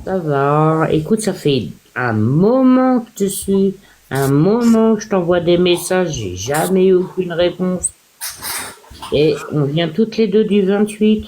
Ça va. Écoute, ça fait un moment que je suis. Un moment que je t'envoie des messages. J'ai jamais eu aucune réponse. Et on vient toutes les deux du 28.